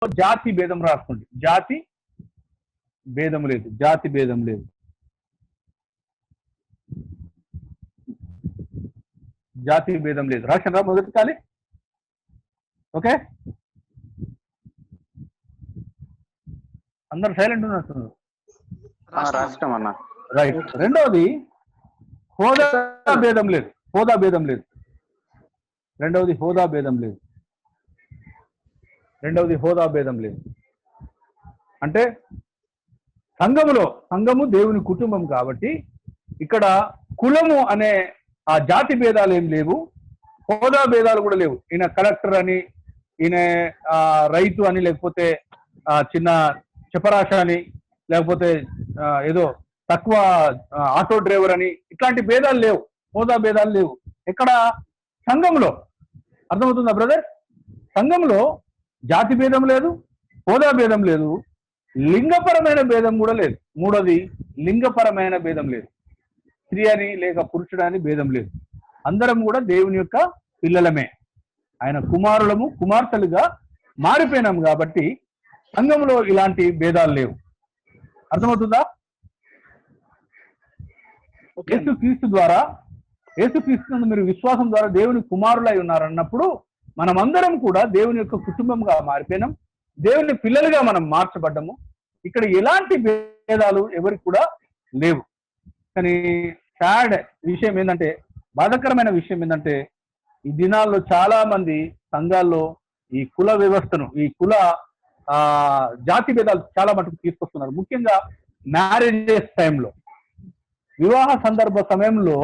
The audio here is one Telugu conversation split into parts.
జాతి భేదం రాసుకోండి. జాతి భేదం లేదు, జాతి భేదం లేదు. జాతి భేదం లేదు రాశారా మొదటి ఖాళీ? ఓకే, అందరు సైలెంట్ ఉన్నట్టున్నారు. రాష్ట్రమన్నా రైట్. రెండవది హోదా భేదం లేదు, హోదా భేదం లేదు. రెండవది హోదా భేదం లేదు. రెండవది హోదా భేదం లేదు. అంటే సంఘము దేవుని కుటుంబం కాబట్టి ఇక్కడ కులము అనే ఆ జాతి భేదాలు ఏం లేవు, హోదా భేదాలు కూడా లేవు. ఈయన కలెక్టర్ అని, ఈయన రైతు అని, లేకపోతే చిన్న చపరాశ అని, లేకపోతే ఏదో తక్కువ ఆటో డ్రైవర్ అని, ఇట్లాంటి భేదాలు లేవు, హోదా భేదాలు లేవు. ఇక్కడ సంఘంలో అర్థమవుతుందా బ్రదర్? సంఘంలో జాతి భేదం లేదు, హోదా భేదం లేదు, లింగపరమైన భేదం కూడా లేదు. మూడోది లింగపరమైన భేదం లేదు, స్త్రీ అని లేక పురుషుడు అని భేదం లేదు. అందరం కూడా దేవుని యొక్క పిల్లలమే, ఆయన కుమారులము కుమార్తెలుగా మారిపోయినాం కాబట్టి సంఘంలో ఇలాంటి భేదాలు లేవు. అర్థమవుతుందా? యేసుక్రీస్తు ద్వారా, యేసుక్రీస్తు మీరు విశ్వాసం ద్వారా దేవుని కుమారులై ఉన్నారన్నప్పుడు మనమందరం కూడా దేవుని యొక్క కుటుంబంగా మారిపోయినాం, దేవుని పిల్లలుగా మనం మార్చబడ్డము. ఇక్కడ ఎలాంటి భేదాలు ఎవరికి కూడా లేవు. కానీ సాడ్ విషయం ఏంటంటే, బాధాకరమైన విషయం ఏంటంటే, ఈ దినాల్లో చాలా మంది సంఘాల్లో ఈ కుల వ్యవస్థను, ఈ కుల జాతి భేదాలు చాలా మటుకు తీసుకొస్తున్నారు. ముఖ్యంగా మ్యారేజెస్ టైంలో, వివాహ సందర్భ సమయంలో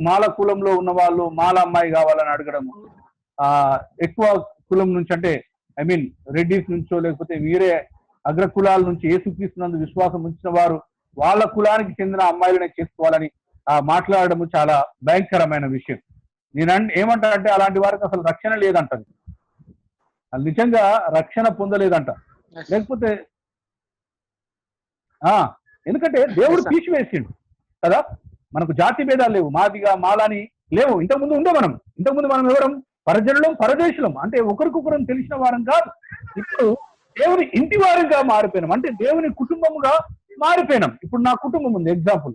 మాల కులంలో ఉన్న వాళ్ళు మాల అమ్మాయి కావాలని అడగడము, ఎక్కువ కులం నుంచి అంటే ఐ మీన్ రెడ్డిస్ నుంచో లేకపోతే వేరే అగ్ర కులాల నుంచి యేసుక్రీస్తునందు విశ్వాసం ఉంచిన వారు వాళ్ళ కులానికి చెందిన అమ్మాయిలనే చేసుకోవాలని మాట్లాడడము చాలా భయంకరమైన విషయం. నేను ఏమంటా అంటే అలాంటి వారికి అసలు రక్షణ లేదంటారు, నిజంగా రక్షణ పొందలేదంట. లేకపోతే ఎందుకంటే దేవుడు తీసివేసిండు కదా, మనకు జాతి భేదాలు లేవు, మాదిగా మాలని లేవు. ఇంతకుముందు మనం ఎవరం? పరజనులం పరదేశులం, అంటే ఒకరికొకరం తెలిసిన వారం కాదు. ఇప్పుడు దేవుని ఇంటి వారంగా మారిపోయినాం, అంటే దేవుని కుటుంబముగా మారిపోయినాం. ఇప్పుడు నా కుటుంబం ఉంది, ఎగ్జాంపుల్,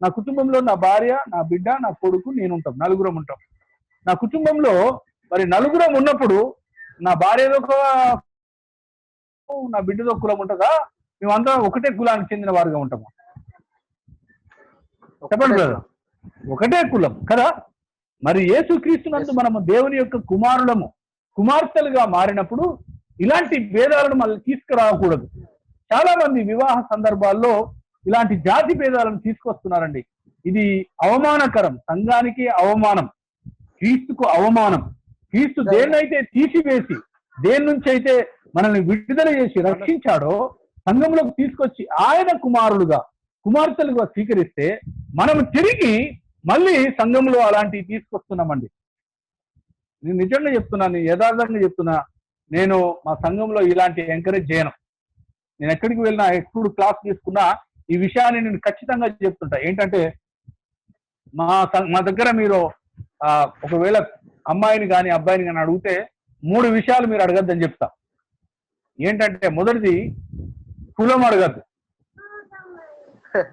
నా కుటుంబంలో నా భార్య, నా బిడ్డ, నా కొడుకు, నేను ఉంటాం, నలుగురం ఉంటాం. నా కుటుంబంలో మరి నలుగురం ఉన్నప్పుడు నా భార్యదో నా బిడ్డదో కులం ఉంటుందా? మేమందరం ఒకటే కులానికి చెందిన వారుగా ఉంటాము. చెప్పండి బ్రదర్, ఒకటే కులం కదా. మరి యేసుక్రీస్తునందు మనము దేవుని యొక్క కుమారులము కుమార్తెలుగా మారినప్పుడు ఇలాంటి భేదాలను మళ్ళీ తీసుకురాకూడదు. చాలా మంది వివాహ సందర్భాల్లో ఇలాంటి జాతి భేదాలను తీసుకొస్తున్నారండి. ఇది అవమానకరం, సంఘానికి అవమానం, క్రీస్తుకు అవమానం. క్రీస్తు దేన్నైతే తీసివేసి దేని నుంచి అయితే మనల్ని విడుదల చేసి రక్షించాడో సంఘంలోకి తీసుకొచ్చి ఆయన కుమారులుగా కుమార్తెలుగా స్వీకరిస్తే మనం తిరిగి మళ్ళీ సంఘంలో అలాంటివి తీసుకొస్తున్నామండి. నేను నిజంగా చెప్తున్నాను, యథార్థంగా చెప్తున్నా. నేను మా సంఘంలో ఇలాంటి ఎంకరేజ్ చేయను. నేను ఎక్కడికి వెళ్ళినా, ఎప్పుడు క్లాస్ తీసుకున్నా ఈ విషయాన్ని నేను ఖచ్చితంగా చెప్తుంటా. ఏంటంటే మా దగ్గర మీరు ఒకవేళ అమ్మాయిని కానీ అబ్బాయిని కానీ అడిగితే 3 విషయాలు మీరు అడగద్దని చెప్తా. ఏంటంటే మొదటిది కులం అడగద్దు,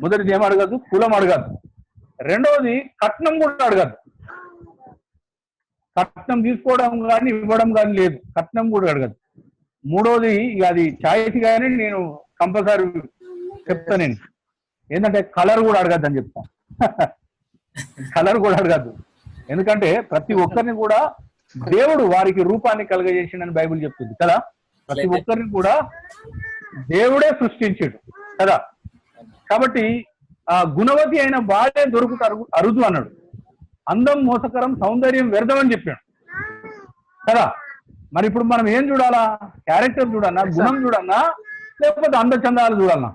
మొదటిది ఏం అడగద్దు? కులం అడగద్దు. రెండవది కట్నం కూడా అడగద్దు. కట్నం తీసుకోవడం కానీ ఇవ్వడం కానీ లేదు, కట్నం కూడా అడగద్దు. మూడోది ఇక అది ఛాయిస్ కానీ నేను కంపల్సరీ చెప్తా. నేను ఏంటంటే కలర్ కూడా అడగద్దు అని చెప్తా. కలర్ కూడా అడగద్దు, ఎందుకంటే ప్రతి ఒక్కరిని కూడా దేవుడు వారికి రూపాన్ని కలుగజేసిండని బైబిల్ చెప్తుంది కదా. ప్రతి ఒక్కరిని కూడా దేవుడే సృష్టించాడు కదా. కాబట్టి ఆ గుణవతి అయిన భార్య దొరుకుతారు అరుదు అన్నాడు. అందం మోసకరం, సౌందర్యం వ్యర్థం అని చెప్పాడు కదా. మరి ఇప్పుడు మనం ఏం చూడాలా? క్యారెక్టర్ చూడన్నా, గుణం చూడన్నా, లేకపోతే అందచందాలు చూడాలన్నా?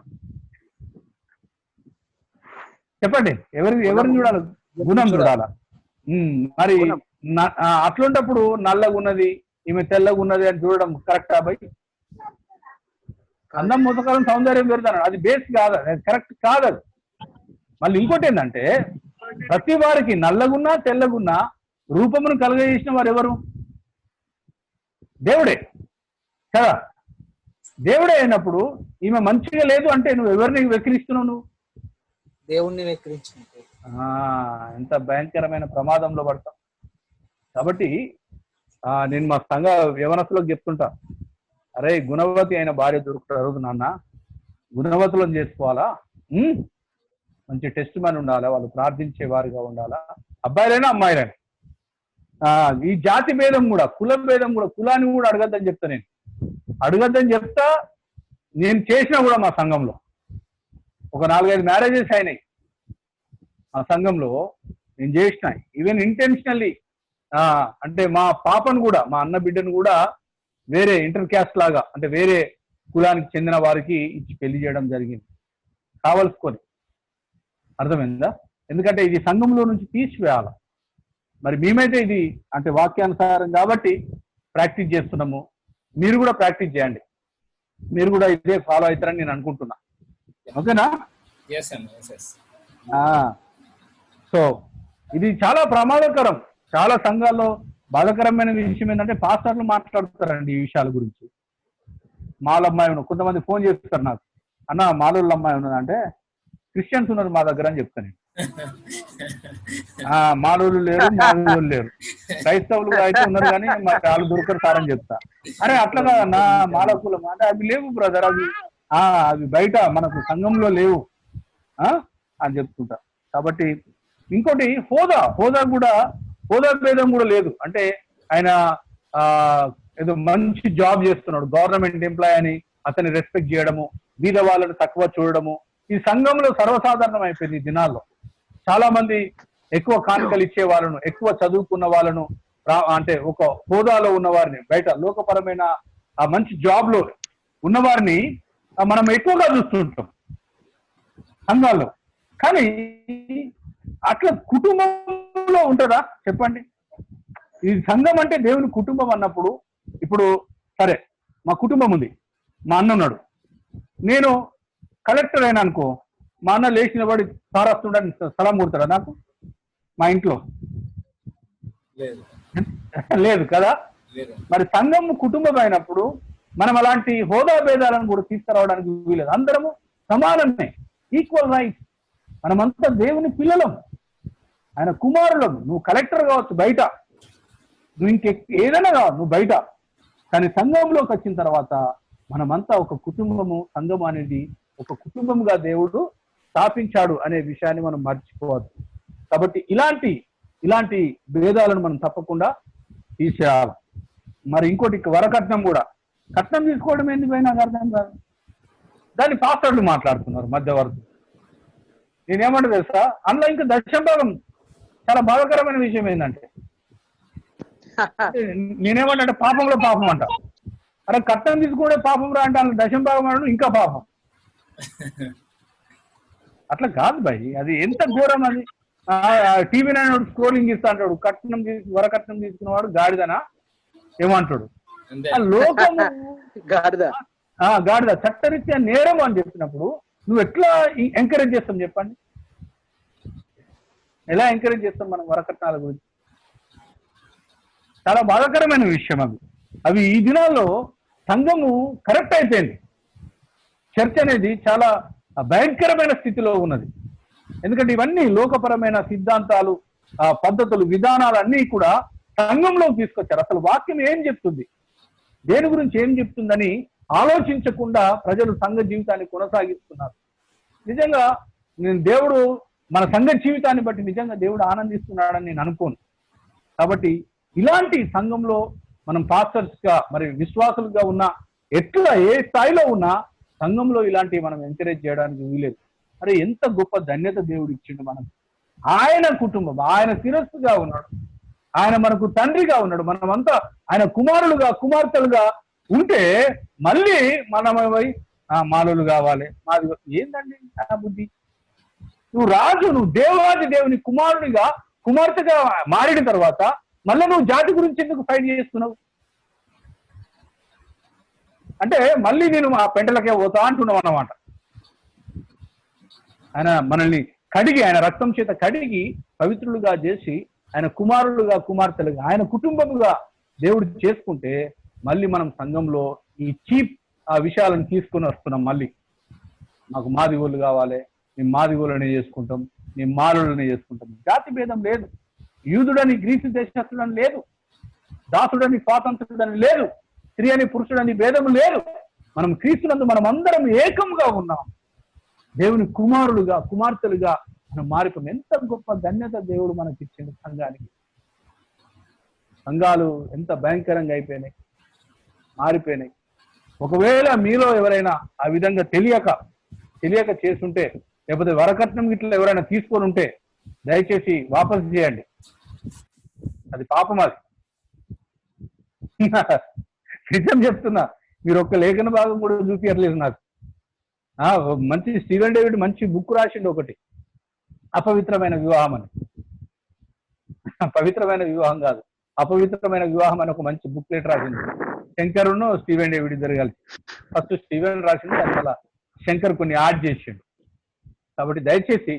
చెప్పండి, ఎవరిని చూడాలి? గుణం చూడాలా? మరి అట్లుంటప్పుడు నల్లగా ఉన్నది ఈమె తెల్లగా ఉన్నది అని చూడడం కరెక్టా బై? అందం మోసకరం సౌందర్యం పెడతాను, అది బేస్ కాదు, అది కరెక్ట్ కాదు. అది మళ్ళీ ఇంకోటి ఏంటంటే ప్రతి వారికి నల్లగున్నా తెల్లగున్నా రూపమును కలుగజేసిన వారు ఎవరు? దేవుడే కదా. దేవుడే అయినప్పుడు ఈమె మంచిగా లేదు అంటే నువ్వు ఎవరిని వెక్కిరిస్తున్నావు? నువ్వు దేవుణ్ణి వెక్కిరించినట్టు. ఎంత భయంకరమైన ప్రమాదంలో పడతాం. కాబట్టి నేను మా సంఘ యవనస్తులకు చెప్తుంటా, అరే గుణవతి అయిన భార్య దొరుకుతారు నాన్న, గుణవతులను చేసుకోవాలా, మంచి టెస్ట్ మ్యాన్ ఉండాలా, వాళ్ళు ప్రార్థించే వారిగా ఉండాలా, అబ్బాయిలైనా అమ్మాయిలైనా. ఈ జాతి భేదం కూడా, కుల భేదం కూడా, కులాన్ని కూడా అడగద్దని చెప్తా. నేను అడగద్దని చెప్తా. నేను చేసినా కూడా మా సంఘంలో ఒక 4-5 మ్యారేజెస్ అయినాయి మా సంఘంలో. నేను చేసిన ఈవెన్ ఇంటెన్షనల్లీ. అంటే మా పాపను కూడా, మా అన్న బిడ్డను కూడా వేరే ఇంటర్ క్యాస్ట్ లాగా, అంటే వేరే కులానికి చెందిన వారికి ఇచ్చి పెళ్లి చేయడం జరిగింది కావలసుకొని. అర్థమైందా? ఎందుకంటే ఇది సంఘంలో నుంచి తీసివేయాలి. మరి మేమైతే ఇది అంటే వాక్యానుసారం కాబట్టి ప్రాక్టీస్ చేస్తున్నాము. మీరు కూడా ప్రాక్టీస్ చేయండి, మీరు కూడా ఇదే ఫాలో అవుతారని నేను అనుకుంటున్నా. ఓకేనా? సో ఇది చాలా ప్రమాదకరం. చాలా సంఘాల్లో బాధాకరమైన విషయం ఏంటంటే పాస్టర్లు మాట్లాడుతారండి ఈ విషయాల గురించి. మాల అమ్మాయి ఉన్నది, కొంతమంది ఫోన్ చేస్తారు నాకు, అన్న మాలోళ్ళ అమ్మాయి ఉన్నదంటే క్రిస్టియన్స్ ఉన్నారు మా దగ్గర అని చెప్తాను నేను. మాలోళ్ళు లేరు, మాలోళ్ళు లేరు, క్రైస్తవులు అయితే ఉన్నారు కానీ మరి వాళ్ళు దొరకరు సార్ అని చెప్తా. అరే అట్లా కాదన్నా, మాలకులం అంటే అవి లేవు బ్రదర్, అవి బయట మనకు సంఘంలో లేవు అని చెప్తుంటా. కాబట్టి ఇంకోటి హోదా భేదం కూడా లేదు. అంటే ఆయన ఏదో మంచి జాబ్ చేస్తున్నాడు, గవర్నమెంట్ ఎంప్లాయ్ అని అతన్ని రెస్పెక్ట్ చేయడము, బీద వాళ్ళని తక్కువ చూడడము, ఈ సంఘంలో సర్వసాధారణం అయిపోయింది ఈ దినాల్లో. చాలా మంది ఎక్కువ కానుకలు ఇచ్చే వాళ్ళను, ఎక్కువ చదువుకున్న వాళ్ళను, అంటే ఒక హోదాలో ఉన్న వారిని, బయట లోకపరమైన ఆ మంచి జాబ్ లో ఉన్నవారిని మనం ఎక్కువగా చూస్తుంటాం సంఘాల్లో. కానీ అట్లా కుటుంబంలో ఉంటుందా చెప్పండి? ఈ సంఘం అంటే దేవుని కుటుంబం అన్నప్పుడు, ఇప్పుడు సరే మా కుటుంబం ఉంది, మా అన్న ఉన్నాడు, నేను కలెక్టర్ అయినా అనుకో, మా అన్న లేచిన వాడి సార్ వస్తుండని స్థలం కొడతాడా నాకు మా ఇంట్లో? లేదు కదా. మరి సంఘం కుటుంబం అయినప్పుడు మనం అలాంటి హోదా భేదాలను కూడా తీసుకురావడానికి వీలేదు. అందరము సమానమే, ఈక్వల్ రైట్స్. మనమంతా దేవుని పిల్లలం, ఆయన కుమారులం. నువ్వు కలెక్టర్ కావచ్చు బయట, నువ్వు ఏదైనా కావచ్చు నువ్వు బయట, కానీ సంఘంలోకి వచ్చిన తర్వాత మనమంతా ఒక కుటుంబము. సంఘం అనేది ఒక కుటుంబముగా దేవుడు స్థాపించాడు అనే విషయాన్ని మనం మర్చిపోవద్దు. కాబట్టి ఇలాంటి భేదాలను మనం తప్పకుండా తీసేయాలి. మరి ఇంకోటి వరకట్నం కూడా, కట్నం తీసుకోవడం ఎందుకైనా నాకు అర్థం కాదు. దాన్ని పాస్టర్లు మాట్లాడుతున్నారు మధ్యవర్తి. నేనేమంటే తెలుసా, అందులో ఇంకా దశంభాగం చాలా బాధాకరమైన విషయం ఏంటంటే, నేనేమంటే పాపంలో పాపం అంట. అరే కట్నం తీసుకుంటే పాపం రా అంటే అందులో దశంభాగం అనడం ఇంకా పాపం. అట్లా కాదు భయ్, అది ఎంత ఘోరం. అది టీవీ నైన్ స్క్రోలింగ్ ఇస్తా అంటాడు, వరకట్నం తీసుకున్నవాడు గాడిదనా ఏమంటాడు? లోకము గాడిద, చట్టరీత్యా నేరం అని చెప్పినప్పుడు నువ్వు ఎట్లా ఎంకరేజ్ చేస్తాం చెప్పండి? ఎలా ఎంకరేజ్ చేస్తాం మనం వరకట్నాల గురించి? చాలా బాధాకరమైన విషయం అవి ఈ దినాల్లో సంఘము కరెక్ట్ అయిపోయింది. చర్చ్ అనేది చాలా భయంకరమైన స్థితిలో ఉన్నది. ఎందుకంటే ఇవన్నీ లోకపరమైన సిద్ధాంతాలు, పద్ధతులు, విధానాలు అన్నీ కూడా సంఘంలోకి తీసుకొచ్చారు. అసలు వాక్యం ఏం చెప్తుంది, దేని గురించి ఏం చెప్తుందని ఆలోచించకుండా ప్రజలు సంఘ జీవితాన్ని కొనసాగిస్తున్నారు. నిజంగా దేవుడు మన సంఘ జీవితాన్ని బట్టి నిజంగా దేవుడు ఆనందిస్తున్నాడని నేను అనుకోను. కాబట్టి ఇలాంటి సంఘంలో మనం పాస్టర్స్ గా, మరి విశ్వాసులుగా ఉన్నా, ఎట్లా ఏ స్థాయిలో ఉన్నా సంఘంలో ఇలాంటివి మనం ఎంకరేజ్ చేయడానికి వీలేదు. అరే ఎంత గొప్ప ధన్యత దేవుడు ఇచ్చిండు మనకు. ఆయన కుటుంబం, ఆయన శిరస్సుగా ఉన్నాడు, ఆయన మనకు తండ్రిగా ఉన్నాడు. మనమంతా ఆయన కుమారులుగా, కుమార్తెలుగా ఉంటే మళ్ళీ మనమై మాలోలు కావాలి, మాది ఏందండి ఆ బుద్ధి? నువ్వు రాజు, నువ్వు దేవాది దేవుని కుమారుడిగా, కుమార్తెగా మారిన తర్వాత మళ్ళీ నువ్వు జాతి గురించి ఎందుకు ఫైట్ చేస్తున్నావు? అంటే మళ్ళీ నేను ఆ పెంటలకే పోతా అంటున్నావు అన్నమాట. ఆయన మనల్ని కడిగి, ఆయన రక్తం చేత కడిగి పవిత్రులుగా చేసి ఆయన కుమారులుగా, కుమార్తెలుగా, ఆయన కుటుంబముగా దేవుడు చేసుకుంటే మళ్ళీ మనం సంఘంలో ఈ చీప్ విషయాలను తీసుకొని వస్తున్నాం. మళ్ళీ మాకు మాదిగోళ్ళు కావాలి, మేము మాదిగోళ్ళని చేసుకుంటాం, మేము మారులని చేసుకుంటాం. జాతి భేదం లేదు. యూదుడని గ్రీసు దేశస్తుడని లేదు, దాసుడని స్వాతంత్రుడని లేదు, స్త్రీ అని పురుషుడని భేదం లేదు. మనం క్రీస్తునందు మనం అందరం ఏకంగా ఉన్నాం. దేవుని కుమారులుగా కుమార్తెలుగా మనం మారిపోయాం. ఎంత గొప్ప ధన్యత దేవుడు మనకి ఇచ్చింది సంఘానికి. సంఘాలు ఎంత భయంకరంగా అయిపోయినాయి, మారిపోయినాయి. ఒకవేళ మీలో ఎవరైనా ఆ విధంగా తెలియక చేస్తుంటే, లేకపోతే వరకట్నం ఇట్లా ఎవరైనా తీసుకొని ఉంటే దయచేసి వాపసు చేయండి. అది పాపం. అది నిజం చెప్తున్నా. మీరు ఒక్క లేఖన భాగం కూడా చూపించట్లేదు నాకు. మంచి స్టీవెన్ డేవిడ్ మంచి బుక్ రాసిండు ఒకటి, అపవిత్రమైన వివాహం అని. పవిత్రమైన వివాహం కాదు, అపవిత్రమైన వివాహం అని ఒక మంచి బుక్లెట్ రాసింది. శంకరును స్టీవెన్ డేవిడ్ ఇద్దరు కలిసి. ఫస్ట్ స్టీవెన్ రాసింది, దానివల్ల శంకర్ కొన్ని యాడ్ చేసిండు. కాబట్టి దయచేసి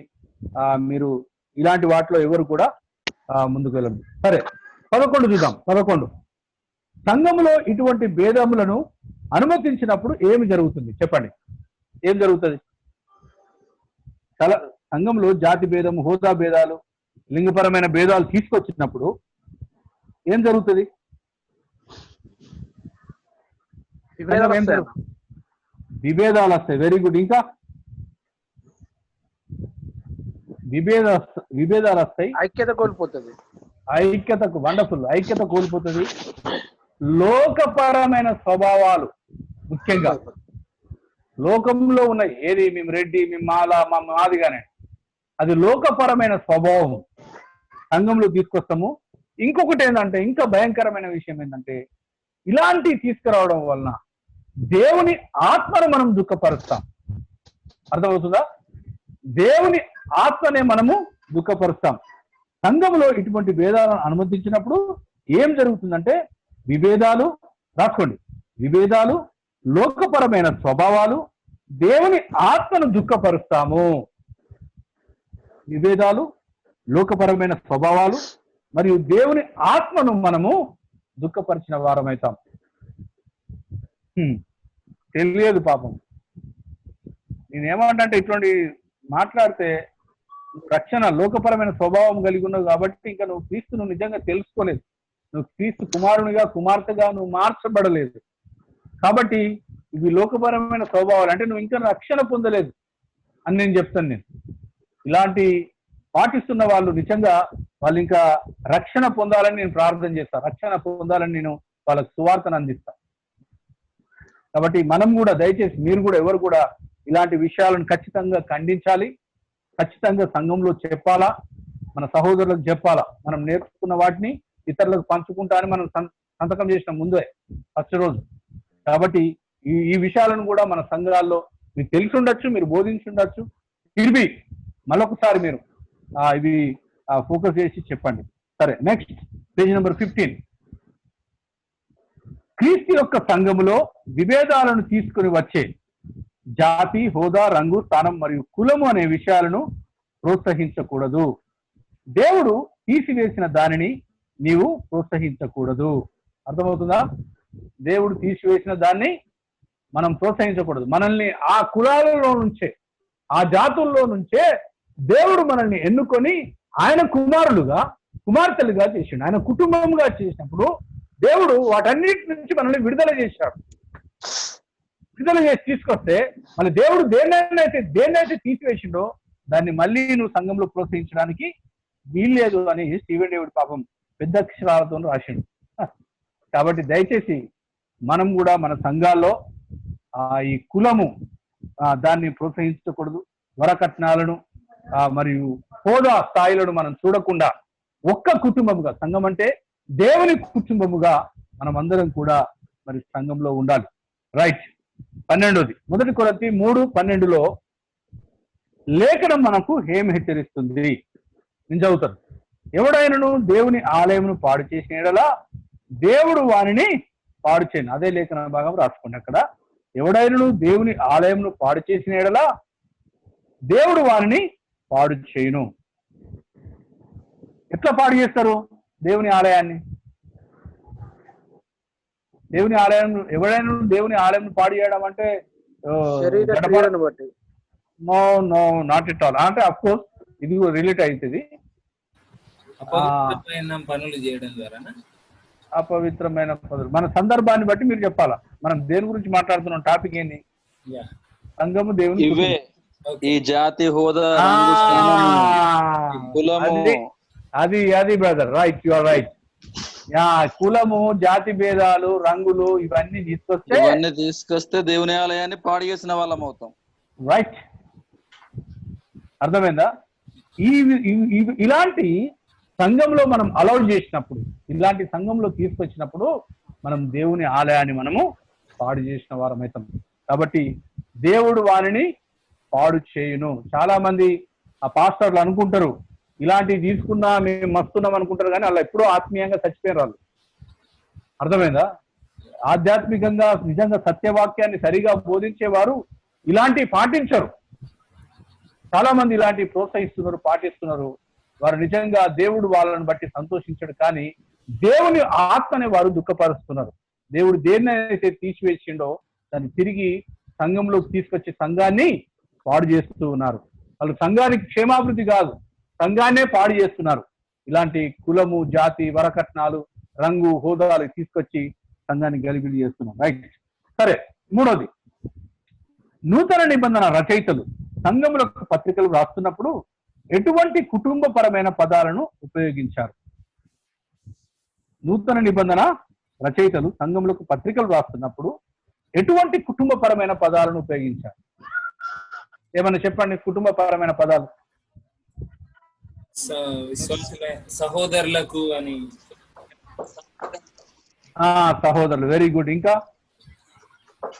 మీరు ఇలాంటి వాటిలో ఎవరు కూడా ముందుకు వెళ్ళండి. సరే, 11 చూద్దాం. 11 సంఘములో ఇటువంటి భేదములను అనుమతించినప్పుడు ఏమి జరుగుతుంది చెప్పండి. ఏం జరుగుతుంది? చాలా సంఘంలో జాతి భేదము, హోదా భేదాలు, లింగపరమైన భేదాలు తీసుకొచ్చినప్పుడు ఏం జరుగుతుంది? విభేదాలు వస్తాయి. Very good. ఇంకా విభేదాలు వస్తాయి. ఐక్యత కోల్పోతుంది. వండర్ఫుల్. ఐక్యత కోల్పోతుంది. లోకపరమైన స్వభావాలు, ముఖ్యంగా లోకంలో ఉన్న ఏది, మేము రెడ్డి, మేము మాదిగానే, అది లోకపరమైన స్వభావం సంఘంలో తీసుకొస్తాము. ఇంకొకటి ఏంటంటే, ఇంకా భయంకరమైన విషయం ఏంటంటే, ఇలాంటివి తీసుకురావడం వలన దేవుని ఆత్మను మనం దుఃఖపరుస్తాం. అర్థమవుతుందా? దేవుని ఆత్మనే మనము దుఃఖపరుస్తాం. సంఘంలో ఇటువంటి భేదాలను అనుమతించినప్పుడు ఏం జరుగుతుందంటే, విభేదాలు, రాసుకోండి, విభేదాలు, లోకపరమైన స్వభావాలు, దేవుని ఆత్మను దుఃఖపరుస్తాము. విభేదాలు, లోకపరమైన స్వభావాలు మరియు దేవుని ఆత్మను మనము దుఃఖపరిచిన వారమవుతాం. తెలియదు పాపం. నేనేమంటే, ఇటువంటి మాట్లాడితే రక్షణ లోకపరమైన స్వభావం కలిగి ఉన్నావు కాబట్టి ఇంకా నువ్వు క్రీస్తును నిజంగా తెలుసుకోలేదు. నువ్వు క్రీస్తు కుమారునిగా కుమార్తెగా నువ్వు మార్చబడలేదు. కాబట్టి ఇవి లోకపరమైన స్వభావాలు అంటే నువ్వు ఇంకా రక్షణ పొందలేదు అని నేను చెప్తాను. నేను ఇలాంటి పాటిస్తున్న వాళ్ళు నిజంగా వాళ్ళు ఇంకా రక్షణ పొందాలని నేను ప్రార్థన చేస్తాను. రక్షణ పొందాలని నేను వాళ్ళకి సువార్తను అందిస్తాను. కాబట్టి మనం కూడా దయచేసి మీరు కూడా ఎవరు కూడా ఇలాంటి విషయాలను ఖచ్చితంగా ఖండించాలి. ఖచ్చితంగా సంఘంలో చెప్పాలా, మన సహోదరులకు చెప్పాలా. మనం నేర్చుకున్న వాటిని ఇతరులకు పంచుకుంటా అని మనం సంతకం చేసిన ముందే ఫస్ట్ రోజు. కాబట్టి ఈ విషయాలను కూడా మన సంఘాల్లో మీకు తెలిసి ఉండొచ్చు, మీరు బోధించి ఉండొచ్చు. తిరిగి మరొకసారి మీరు ఇవి ఫోకస్ చేసి చెప్పండి. సరే, నెక్స్ట్ పేజ్ నెంబర్ 15. క్రీస్తు యొక్క సంఘములో విభేదాలను తీసుకుని వచ్చే జాతి, హోదా, రంగు, స్థానం మరియు కులము అనే విషయాలను ప్రోత్సహించకూడదు. దేవుడు తీసివేసిన దానిని నీవు ప్రోత్సహించకూడదు. అర్థమవుతుందా? దేవుడు తీసివేసిన దాన్ని మనం ప్రోత్సహించకూడదు. మనల్ని ఆ కులాలలో నుంచే, ఆ జాతుల్లో నుంచే దేవుడు మనల్ని ఎన్నుకొని ఆయన కుమారులుగా కుమార్తెలుగా చేసిండు. ఆయన కుటుంబంగా చేసినప్పుడు దేవుడు వాటన్నిటి నుంచి మనల్ని విడుదల చేశాడు. విడుదల చేసి తీసుకొస్తే మళ్ళీ దేవుడు దేన్నైతే తీసివేసిండో దాన్ని మళ్ళీ నువ్వు సంఘంలో ప్రోత్సహించడానికి వీల్లేదు అని స్టీవెన్ డేవిడ్ పాపం పెద్ద అక్షరాలతో రాసిండు. కాబట్టి దయచేసి మనం కూడా మన సంఘాల్లో ఈ కులము దాన్ని ప్రోత్సహించకూడదు. వరకట్నాలను మరియు హోదా స్థాయిలను మనం చూడకుండా ఒక్క కుటుంబముగా, సంఘం అంటే దేవుని కుటుంబముగా మనం అందరం కూడా మరి సంఘంలో ఉండాలి. రైట్. 12ది 1 కొరింథీ 3:12లో లేఖనం మనకు ఏమి హెచ్చరిస్తుంది? నేను చదువుతాను. ఎవడైనను దేవుని ఆలయమును పాడు చేసిన యెడల దేవుడు వానిని పాడు చేయను. అదే లేఖన భాగం రాసుకోండి అక్కడ. ఎవడైనను దేవుని ఆలయమును పాడు చేసిన యెడల దేవుడు వానిని పాడు చేయను. ఎట్లా పాడు చేస్తారు దేవుని ఆలయాన్ని? దేవుని ఆలయం ఎవరైనా దేవుని ఆలయం పాడు చేయడం అంటే శరీర క్రియలను బట్టి. No no not at all. అంటే అఫ్ కోర్స్ ఇది రిలేట్ అవుతుంది. అపవిత్రమైన పనులు చేయడం ద్వారా అపవిత్రమైన పనులు మన సందర్భాన్ని బట్టి మీరు చెప్పాలా. మనం దేని గురించి మాట్లాడుతున్నాం? టాపిక్ ఏంటి? సంఘము దేవుని ఇవే ఈ జాతి హోదా అది అది brother right, you are right. కులము, జాతి భేదాలు, రంగులు ఇవన్నీ తీసుకొస్తే దేవుని ఆలయాన్ని పాడు చేసిన వాళ్ళం అవుతాం. రైట్, అర్థమైందా? ఇలాంటి సంఘంలో మనం అలౌ చేసినప్పుడు, ఇలాంటి సంఘంలో తీసుకొచ్చినప్పుడు మనం దేవుని ఆలయాన్ని మనము పాడు చేసిన వారం అవుతాం. కాబట్టి దేవుడు వారిని పాడు చేయును. చాలా మంది ఆ పాస్టర్లు అనుకుంటారు ఇలాంటివి తీసుకున్నా మేము మస్తున్నాం అనుకుంటారు, కానీ అలా ఎప్పుడో ఆత్మీయంగా చచ్చిపోయారు వాళ్ళు. అర్థమైందా? ఆధ్యాత్మికంగా నిజంగా సత్యవాక్యాన్ని సరిగా బోధించేవారు ఇలాంటివి పాటించరు. చాలా మంది ఇలాంటివి ప్రోత్సహిస్తున్నారు, పాటిస్తున్నారు. వారు నిజంగా దేవుడు వాళ్ళని బట్టి సంతోషించడు, కానీ దేవుని ఆత్మని వారు దుఃఖపరుస్తున్నారు. దేవుడు దేన్నైతే తీసివేసిండో దాన్ని తిరిగి సంఘంలోకి తీసుకొచ్చి సంఘాన్ని పాడు చేస్తూ ఉన్నారు. వాళ్ళు సంఘానికి క్షేమాభివృద్ధి కాదు, సంఘాన్నే పాడు చేస్తున్నారు. ఇలాంటి కులము, జాతి, వరకట్నాలు, రంగు, హోదాలు తీసుకొచ్చి సంఘాన్ని గలిబిలి చేస్తున్నారు. రైట్, సరే. మూడోది, నూతన నిబంధన రచయితలు సంఘములకు పత్రికలు రాస్తున్నప్పుడు ఎటువంటి కుటుంబపరమైన పదాలను ఉపయోగించారు? నూతన నిబంధన రచయితలు సంఘములకు పత్రికలు రాస్తున్నప్పుడు ఎటువంటి కుటుంబపరమైన పదాలను ఉపయోగించారు? ఏమన్నా చెప్పండి కుటుంబపరమైన పదాలు. సహోదరులకు అని. సహోదరులు, వెరీ గుడ్. ఇంకా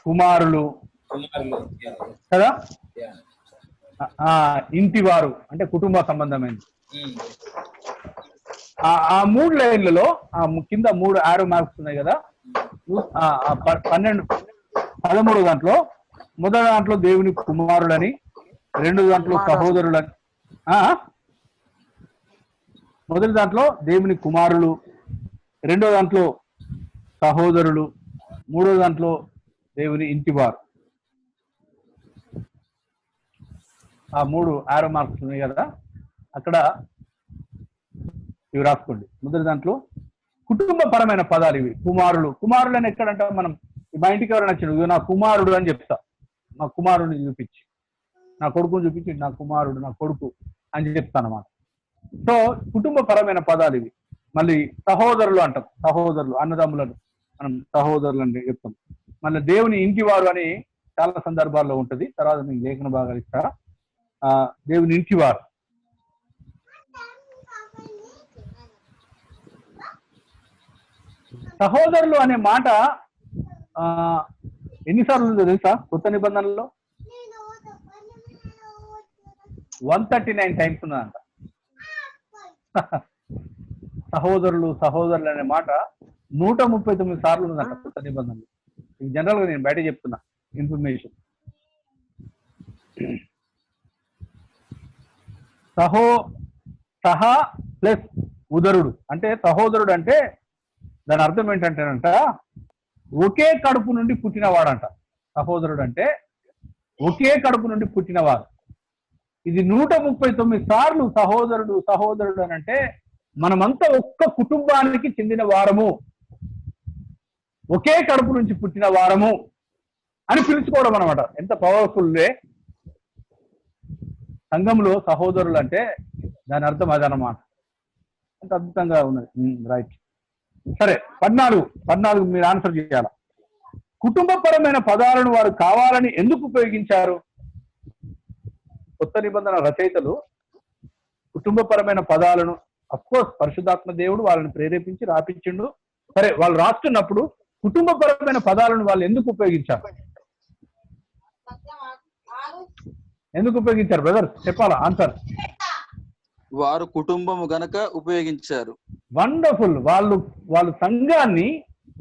కుమారులు కదా, ఇంటివారు అంటే కుటుంబ సంబంధమైనది. ఆ 3 లైన్లలో కింద 3 ఆరో మార్క్స్ ఉన్నాయి కదా, 13 దాంట్లో మొదటి దాంట్లో దేవుని కుమారులని, 2 దాంట్లో సహోదరులని, మొదటి దాంట్లో దేవుని కుమారులు, 2వ దాంట్లో సహోదరులు, 3వ దాంట్లో దేవుని ఇంటివారు. ఆ 3 ఆరో మార్క్స్ ఉన్నాయి కదా, అక్కడ ఇవి రాసుకోండి. మొదటి దాంట్లో కుటుంబపరమైన పదాలు ఇవి. కుమారులు, కుమారులు అని ఎక్కడంటే మనం మా ఇంటికి ఎవరైనా నచ్చిన నా కుమారుడు అని చెప్తా. నా కుమారుడిని చూపించి, నా కొడుకుని చూపించి నా కుమారుడు, నా కొడుకు అని చెప్తాను అన్నమాట. సో కుటుంబపరమైన పదాలు ఇవి. మళ్ళీ సహోదరులు అంటాం, సహోదరులు అన్నదమ్ములను మనం సహోదరులు అని చెప్తాం. మళ్ళీ దేవుని ఇంటివారు అని చాలా సందర్భాల్లో ఉంటుంది. తర్వాత మీకు లేఖన భాగాలు ఇస్తారా. దేవుని ఇంటివారు, సహోదరులు అనే మాట ఎన్నిసార్లు ఉందో తెలుసా? కొత్త నిబంధనలో 139 టైమ్స్ ఉన్నదంట. సహోదరులు, సహోదరులు అనే మాట 139 సార్లు ఉన్నదంట కొత్త నిబంధనలో. జనరల్ గా నేను బయట చెప్తున్నా ఇన్ఫర్మేషన్. సహా ప్లస్ ఉదరుడు అంటే సహోదరుడు అంటే దాని అర్థం ఏంటంటేనంట ఒకే కడుపు నుండి పుట్టినవాడంట. సహోదరుడు అంటే ఒకే కడుపు నుండి పుట్టినవాడు. ఇది 139 సార్లు సహోదరుడు సహోదరుడు అని అంటే మనమంతా ఒక్క కుటుంబానికి చెందిన వారము, ఒకే కడుపు నుంచి పుట్టిన వారము అని పిలుచుకోవడం అనమాట. ఎంత పవర్ఫుల్లే. సంఘంలో సహోదరులు అంటే దాని అర్థం అదనమాట. ఎంత అద్భుతంగా ఉన్నది. రైట్, సరే. 14 మీరు ఆన్సర్ చేయాల. కుటుంబపరమైన పదాలను వారు కావాలని ఎందుకు ఉపయోగించారు? కొత్త నిబంధన రచయితలు కుటుంబపరమైన పదాలను, అఫ్కోర్స్ పరిశుద్ధాత్మ దేవుడు వాళ్ళని ప్రేరేపించి రాపించిండు. సరే, వాళ్ళు రాస్తున్నప్పుడు కుటుంబపరమైన పదాలను వాళ్ళు ఎందుకు ఉపయోగించారు? ఎందుకు ఉపయోగించారు బ్రదర్? చెప్పాలా ఆన్సర్? వారు కుటుంబము గనక ఉపయోగించారు. వండర్ఫుల్. వాళ్ళు సంఘాన్ని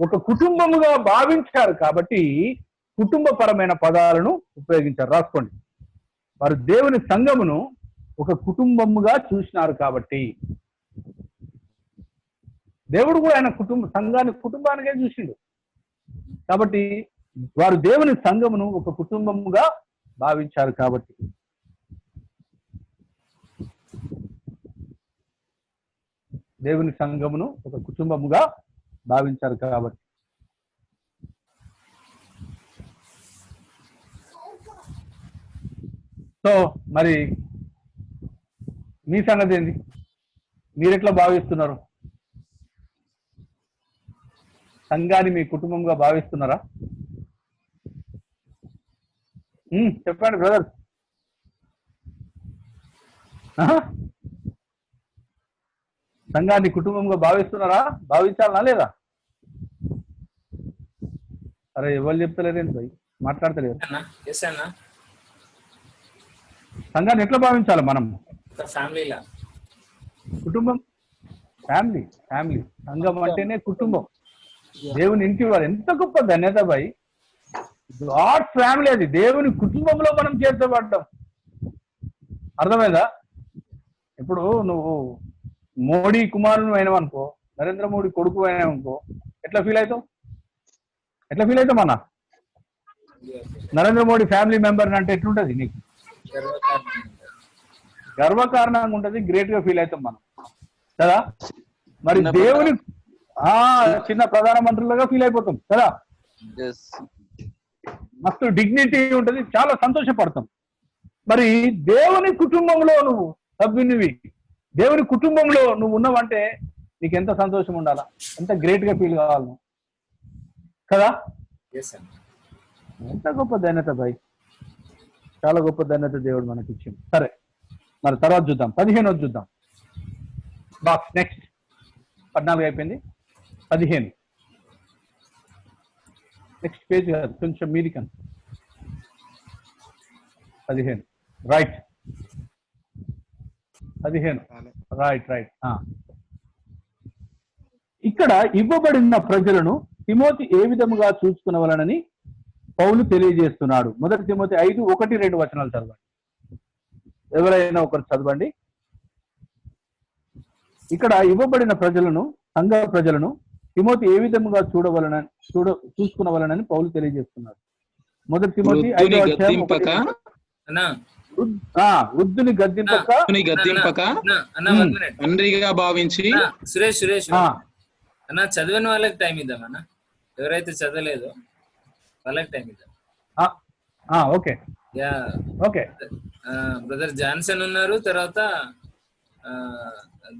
ఒక కుటుంబముగా భావించారు కాబట్టి కుటుంబపరమైన పదాలను ఉపయోగించారు. రాసుకోండి. వారు దేవుని సంఘమును ఒక కుటుంబముగా చూసినారు కాబట్టి. దేవుడు కూడా ఆయన సంఘాన్ని కుటుంబానికే చూసిండు. కాబట్టి వారు దేవుని సంఘమును ఒక కుటుంబముగా భావించారు. కాబట్టి దేవుని సంఘమును ఒక కుటుంబముగా భావించారు. కాబట్టి సో మరి మీ సంగతి ఏంది? మీరెట్లా భావిస్తున్నారు? సంఘాన్ని మీ కుటుంబంగా భావిస్తున్నారా? చెప్పండి బ్రదర్. సంఘాన్ని కుటుంబంగా భావిస్తున్నారా? భావించాలనా లేదా? అరే ఎవరు చెప్తలేరేంటి భయ్, మాట్లాడతలేరు. సంఘాన్ని ఎట్లా భావించాలి మనం? కుటుంబం, ఫ్యామిలీ. సంఘం అంటేనే కుటుంబం, దేవుని ఇంటి వారు. ఎంత గొప్ప ధన్యత భయ్, గాడ్ ఫ్యామిలీ. అది దేవుని కుటుంబంలో మనం చేర్చబడ్డాం. అర్థమైందా? ఇప్పుడు నువ్వు మోడీ కుమారుడు అయినావనుకో, నరేంద్ర మోడీ కొడుకు అయినావనుకో, ఎట్లా ఫీల్ అవుతావు అన్న? నరేంద్ర మోడీ ఫ్యామిలీ మెంబర్ అంటే ఎట్లుంటది నీకు? గర్వకారణంగా ఉంటది, గ్రేట్ గా ఫీల్ అవుతాం మనం కదా. మరి దేవుని చిన్న ప్రధానమంత్రులుగా ఫీల్ అయిపోతాం కదా. మస్తు డిగ్నిటీ ఉంటది, చాలా సంతోషపడతాం. మరి దేవుని కుటుంబంలో నువ్వు సభ్యునివి, దేవుని కుటుంబంలో నువ్వు ఉన్నావంటే నీకు ఎంత సంతోషం ఉండాలా, ఎంత గ్రేట్ గా ఫీల్ కావాలి కదా. ఎంత గొప్ప ధన్యత భయ్, చాలా గొప్ప ధన్యత దేవుడు మనకి ఇచ్చింది. సరే మరి తర్వాత చూద్దాం, 15 చూద్దాం. Box next. 14 అయిపోయింది, 15 నెక్స్ట్ పేజ్ కాదు, కొంచెం మీది కన్నా 15 రైట్. 15 రైట్. ఇక్కడ ఇవ్వబడిన ప్రజలను తిమోతి ఏ విధముగా చూసుకునవలనని పౌలు తెలియజేస్తున్నాడు. 1 తిమోతి 5:1-2 వచనాలు చదవండి. ఎవరైనా ఒకరు చదవండి. ఇక్కడ ఇవ్వబడిన ప్రజలను, సంఘ ప్రజలను తిమోతి ఏ విధముగా చూసుకునవలనని పౌలు తెలియజేస్తున్నాడు. 1 తిమోతి 5:1. వృద్ధుని గద్దింపక తండ్రిగా భావించి. సురేష్ అన్న, చదివిన వాళ్ళకి టైం ఇద్దామన్నా, ఎవరైతే చదవలేదో వాళ్ళకి టైం ఇద్దాం. Okay okay. బ్రదర్ జాన్సన్ ఉన్నారు, తర్వాత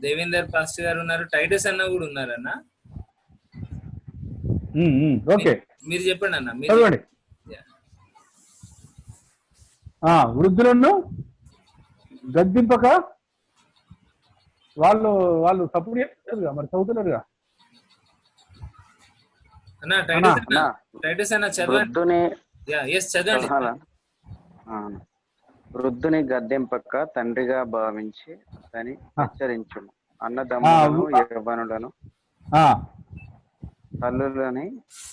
దేవేందర్ పాస్టర్ గారు ఉన్నారు, టైటస్ అన్న కూడా ఉన్నారన్న. ఓకే, మీరు చెప్పండి అన్న. చదవండి. వృద్ధులను గద్దింపక వాళ్ళు సపోర్ట్ చేస్తారుగా, మరి చదువుతున్నారుగా అన్న. టైటస్ అన్న చదవండి. వృద్ధుని గద్దెంపక తండ్రిగా భావించి అని హెచ్చరించును. అన్నదమ్ములను, యవ్వనులను, తల్లులని,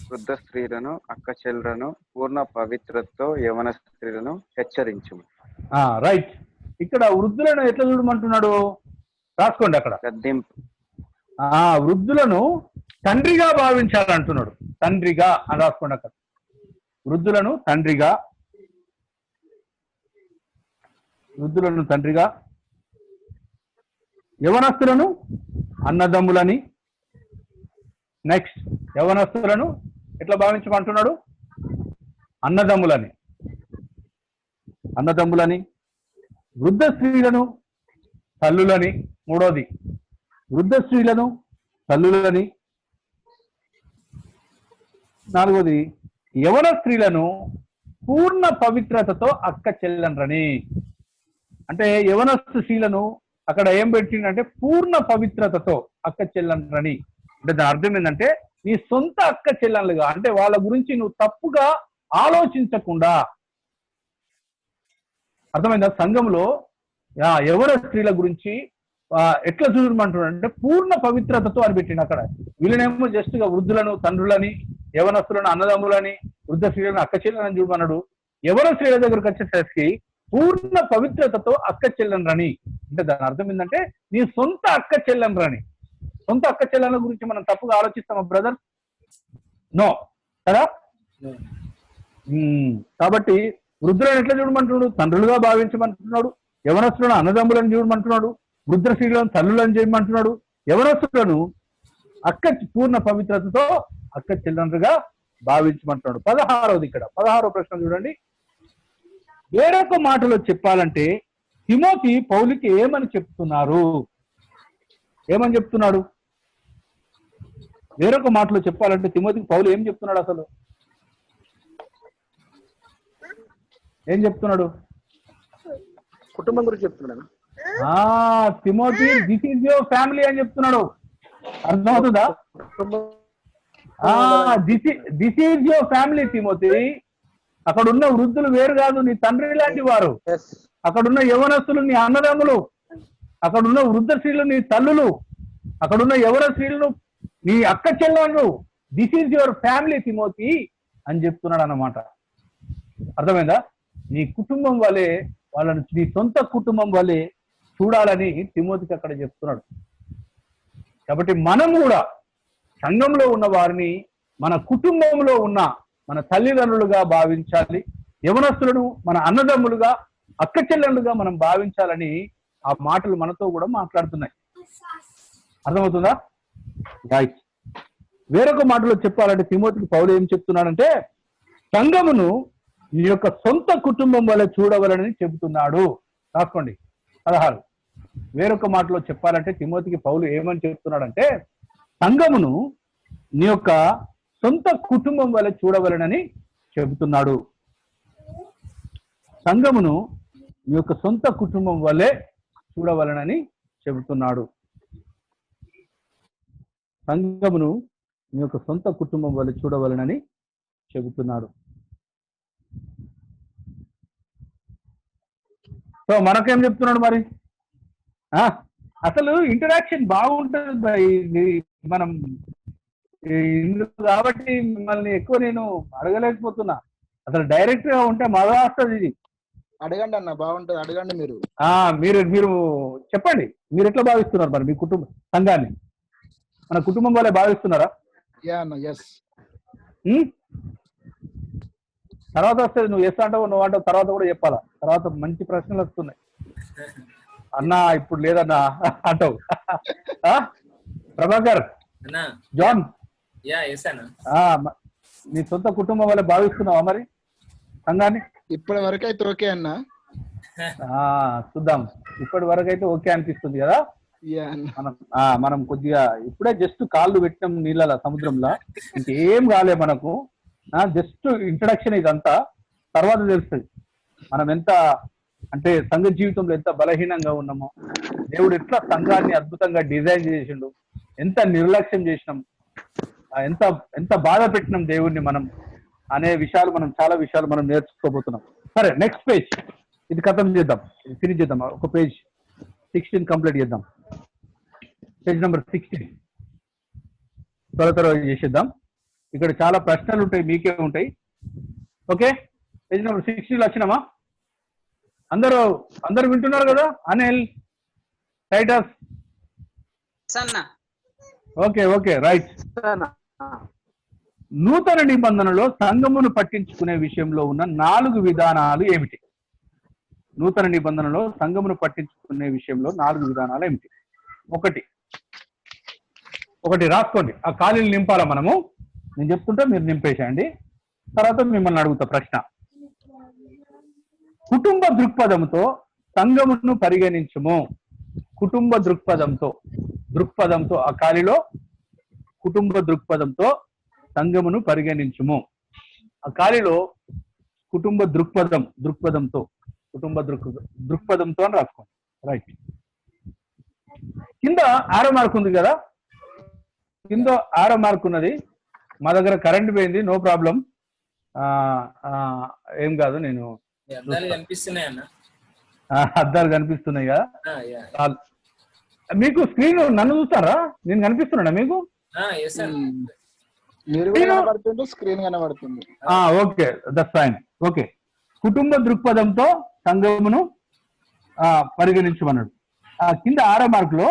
వృద్ధ స్త్రీలను, అక్క చెల్లెలను, పూర్ణ పవిత్రతతో యవన స్త్రీలను హెచ్చరించుము. రైట్. ఇక్కడ వృద్ధులను ఎట్లా చూడమంటున్నాడు? రాసుకోండి అక్కడ. గద్దెంపు. వృద్ధులను తండ్రిగా భావించాలంటున్నాడు. తండ్రిగా అని రాసుకోండి అక్కడ. వృద్ధులను తండ్రిగా, యవనస్తులను అన్నదమ్ములని. నెక్స్ట్, యవనస్తులను ఎట్లా భావించమంటున్నాడు? అన్నదమ్ములని. వృద్ధ స్త్రీలను తల్లులని. మూడోది, వృద్ధ స్త్రీలను తల్లులని. నాలుగోది, యవన స్త్రీలను పూర్ణ పవిత్రతతో అక్క చెల్లెండ్రని. అంటే యవనస్తు స్త్రీలను అక్కడ ఏం పెట్టిందంటే పూర్ణ పవిత్రతతో అక్క చెల్లెండ్రని. అంటే దాని అర్థం ఏంటంటే నీ సొంత అక్క చెల్లెళ్ళుగా, అంటే వాళ్ళ గురించి నువ్వు తప్పుగా ఆలోచించకుండా. అర్థమైందా? సంఘంలో యవన స్త్రీల గురించి ఎట్లా చూడమంటున్నాడు అంటే పూర్ణ పవిత్రతతో అని పెట్టిండు అక్కడ. వీళ్ళనేమో జస్ట్ గా వృద్ధులను తండ్రులని, యవనస్తులను అన్నదమ్ములని, వృద్ధ స్త్రీలను అక్క చెల్లెలని చూడమన్నాడు. యవన స్త్రీల దగ్గరకు వచ్చేసరికి పూర్ణ పవిత్రతతో అక్క చెల్లెనరని. అంటే దాని అర్థం ఏంటంటే నీ సొంత అక్క చెల్లెనరని. సొంత అక్క చెల్లెల గురించి మనం తప్పుగా ఆలోచిస్తామా బ్రదర్? నో. కదా. కాబట్టి వృద్ధులను ఎట్లా చూడమంటున్నాడు? తండ్రులుగా భావించమంటున్నాడు. యవనస్తులను అన్నదమ్ములను చూడమంటున్నాడు. వృద్ధ స్త్రీలను తల్లులను చేయమంటున్నాడు. యవనస్తులను పూర్ణ పవిత్రతతో అక్క చెల్లెండ్రుగా భావించమంటున్నాడు. 16వది ఇక్కడ 16వ ప్రశ్న చూడండి. వేరొక మాటలో చెప్పాలంటే తిమోతి పౌలుకి ఏమని చెప్తున్నారు? ఏమని చెప్తున్నాడు? వేరొక మాటలో చెప్పాలంటే తిమోతికి పౌలు ఏం చెప్తున్నాడు? అసలు ఏం చెప్తున్నాడు? కుటుంబం గురించి చెప్తున్నాడు. Timothy this is your family అని చెప్తున్నాడు. అర్థమవుతుందా? This is your family Timothy. అక్కడున్న వృద్ధులు వేరు కాదు, నీ తండ్రి లాంటి వారు. అక్కడున్న యవనస్తులు నీ అన్నదమ్ములు. అక్కడున్న వృద్ధ స్త్రీలు నీ తల్లులు. అక్కడున్న యవన స్త్రీలను నీ అక్క చెల్లెళ్ళు. This is your family Timothy అని చెప్తున్నాడు అన్నమాట. అర్థమైందా? నీ కుటుంబం వలె వాళ్ళని నీ సొంత కుటుంబం వలె చూడాలని తిమోతికి అక్కడ చెప్తున్నాడు. కాబట్టి మనం కూడా సంఘంలో ఉన్న వారిని మన కుటుంబంలో ఉన్న మన తల్లిదండ్రులుగా భావించాలి. యవనస్తులను మన అన్నదమ్ములుగా అక్క చెల్లెళ్ళుగా మనం భావించాలని ఆ మాటలు మనతో కూడా మాట్లాడుతున్నాయి. అర్థమవుతుందా? వేరొక మాటలో చెప్పాలంటే తిమోతికి పౌలు ఏం చెప్తున్నాడంటే సంఘమును నీ యొక్క సొంత కుటుంబం వల్ల చూడవలనని చెబుతున్నాడు. రాసుకోండి 16. వేరొక మాటలో చెప్పాలంటే తిమోతికి పౌలు ఏమని చెప్తున్నాడంటే సంఘమును నీ యొక్క సొంత కుటుంబం వల్ల చూడవలనని చెబుతున్నాడు. సంఘమును నీ యొక్క సొంత కుటుంబం వల్లే చూడవలనని చెబుతున్నాడు. సంఘమును నీ యొక్క సొంత కుటుంబం వల్ల చూడవలనని చెబుతున్నాడు. సో మనకేం చెప్తున్నాడు మరి? అసలు ఇంటరాక్షన్ బాగుంటుంది మనం కాబట్టి మిమ్మల్ని ఎక్కువ నేను అడగలేకపోతున్నా. అసలు డైరెక్ట్ గా ఉంటే మజా వస్తుంది. ఇది అడగండి అన్న, బాగుంటుంది. అడగండి మీరు. మీరు చెప్పండి, మీరు ఎట్లా భావిస్తున్నారు మరి మీ కుటుంబ సంఘాన్ని? మన కుటుంబం వల్లే భావిస్తున్నారా? తర్వాత వస్తుంది, నువ్వు ఎస్ అంటావు, నువ్వు అంటావు, తర్వాత కూడా చెప్పాలా. తర్వాత మంచి ప్రశ్నలు వస్తున్నాయి. అన్నా ఇప్పుడు లేదన్నా అంటావు. ప్రభాకర్, జాన్, నీ సొంత కుటుంబం వల్ల భావిస్తున్నావా మరి సంఘాన్ని? ఇప్పటి వరకు అయితే ఓకే అన్న. చూద్దాం. ఇప్పటి వరకు అయితే ఓకే అనిపిస్తుంది కదా. మనం కొద్దిగా ఇప్పుడే జస్ట్ కాళ్ళు పెట్టినాం నీళ్ళ సముద్రంలో, ఇంకేం కాలే మనకు. జస్ట్ ఇంట్రడక్షన్ ఇదంతా. తర్వాత తెలుస్తుంది మనం ఎంత అంటే సంఘ జీవితంలో ఎంత బలహీనంగా ఉన్నామో, దేవుడు ఎట్లా సంఘాన్ని అద్భుతంగా డిజైన్ చేసిండు, ఎంత నిర్లక్ష్యం చేసినాం, ఎంత ఎంత బాధ పెట్టినాం దేవుడిని మనం అనే విషయాలు చాలా విషయాలు మనం నేర్చుకోబోతున్నాం. సరే, నెక్స్ట్ పేజ్. ఇది ఖతం చేద్దాం, ఫినిష్ చేద్దాం. ఒక పేజ్ 16 కంప్లీట్ చేద్దాం. పేజ్ నెంబర్ 16 త్వర చేసేద్దాం. ఇక్కడ చాలా ప్రశ్నలు ఉంటాయి, మీకే ఉంటాయి. Okay, page number 16 వచ్చినామా? అందరూ వింటున్నారు కదా? Anil, Titus, okay right. నూతన నిబంధనలో సంఘమును పట్టించుకునే విషయంలో ఉన్న 4 విధానాలు ఏమిటి? నూతన నిబంధనలో సంఘమును పట్టించుకునే విషయంలో 4 విధానాలు ఏమిటి? ఒకటి రాసుకోండి. ఆ ఖాళీలు నింపాలా మనము? నేను చెప్తుంటే మీరు నింపేసేయండి. తర్వాత మిమ్మల్ని అడుగుతా ప్రశ్న. కుటుంబ దృక్పథంతో సంఘమును పరిగణించుము. కుటుంబ దృక్పథంతో ఆ ఖాళీలో కుటుంబ దృక్పథంతో సంఘమును పరిగణించుము. ఆ ఖాళీలో కుటుంబ దృక్పథంతో అని రాసుకోండి. రైట్. కింద ఆరో మార్క్ ఉంది కదా, కింద ఆరో మార్క్ ఉన్నది. మా దగ్గర కరెంట్ పోయింది, నో ప్రాబ్లం, ఏం కాదు. నేను అద్దాలు కనిపిస్తున్నాయి కదా మీకు? స్క్రీన్ నన్ను చూస్తారా? నేను కనిపిస్తున్నాడా మీకు? స్క్రీన్ కనబడుతుంది. Okay, that's fine. ఓకే, కుటుంబ దృక్పథంతో సంఘమును పరిగణించమన్నాడు. కింద ఆరో మార్కులో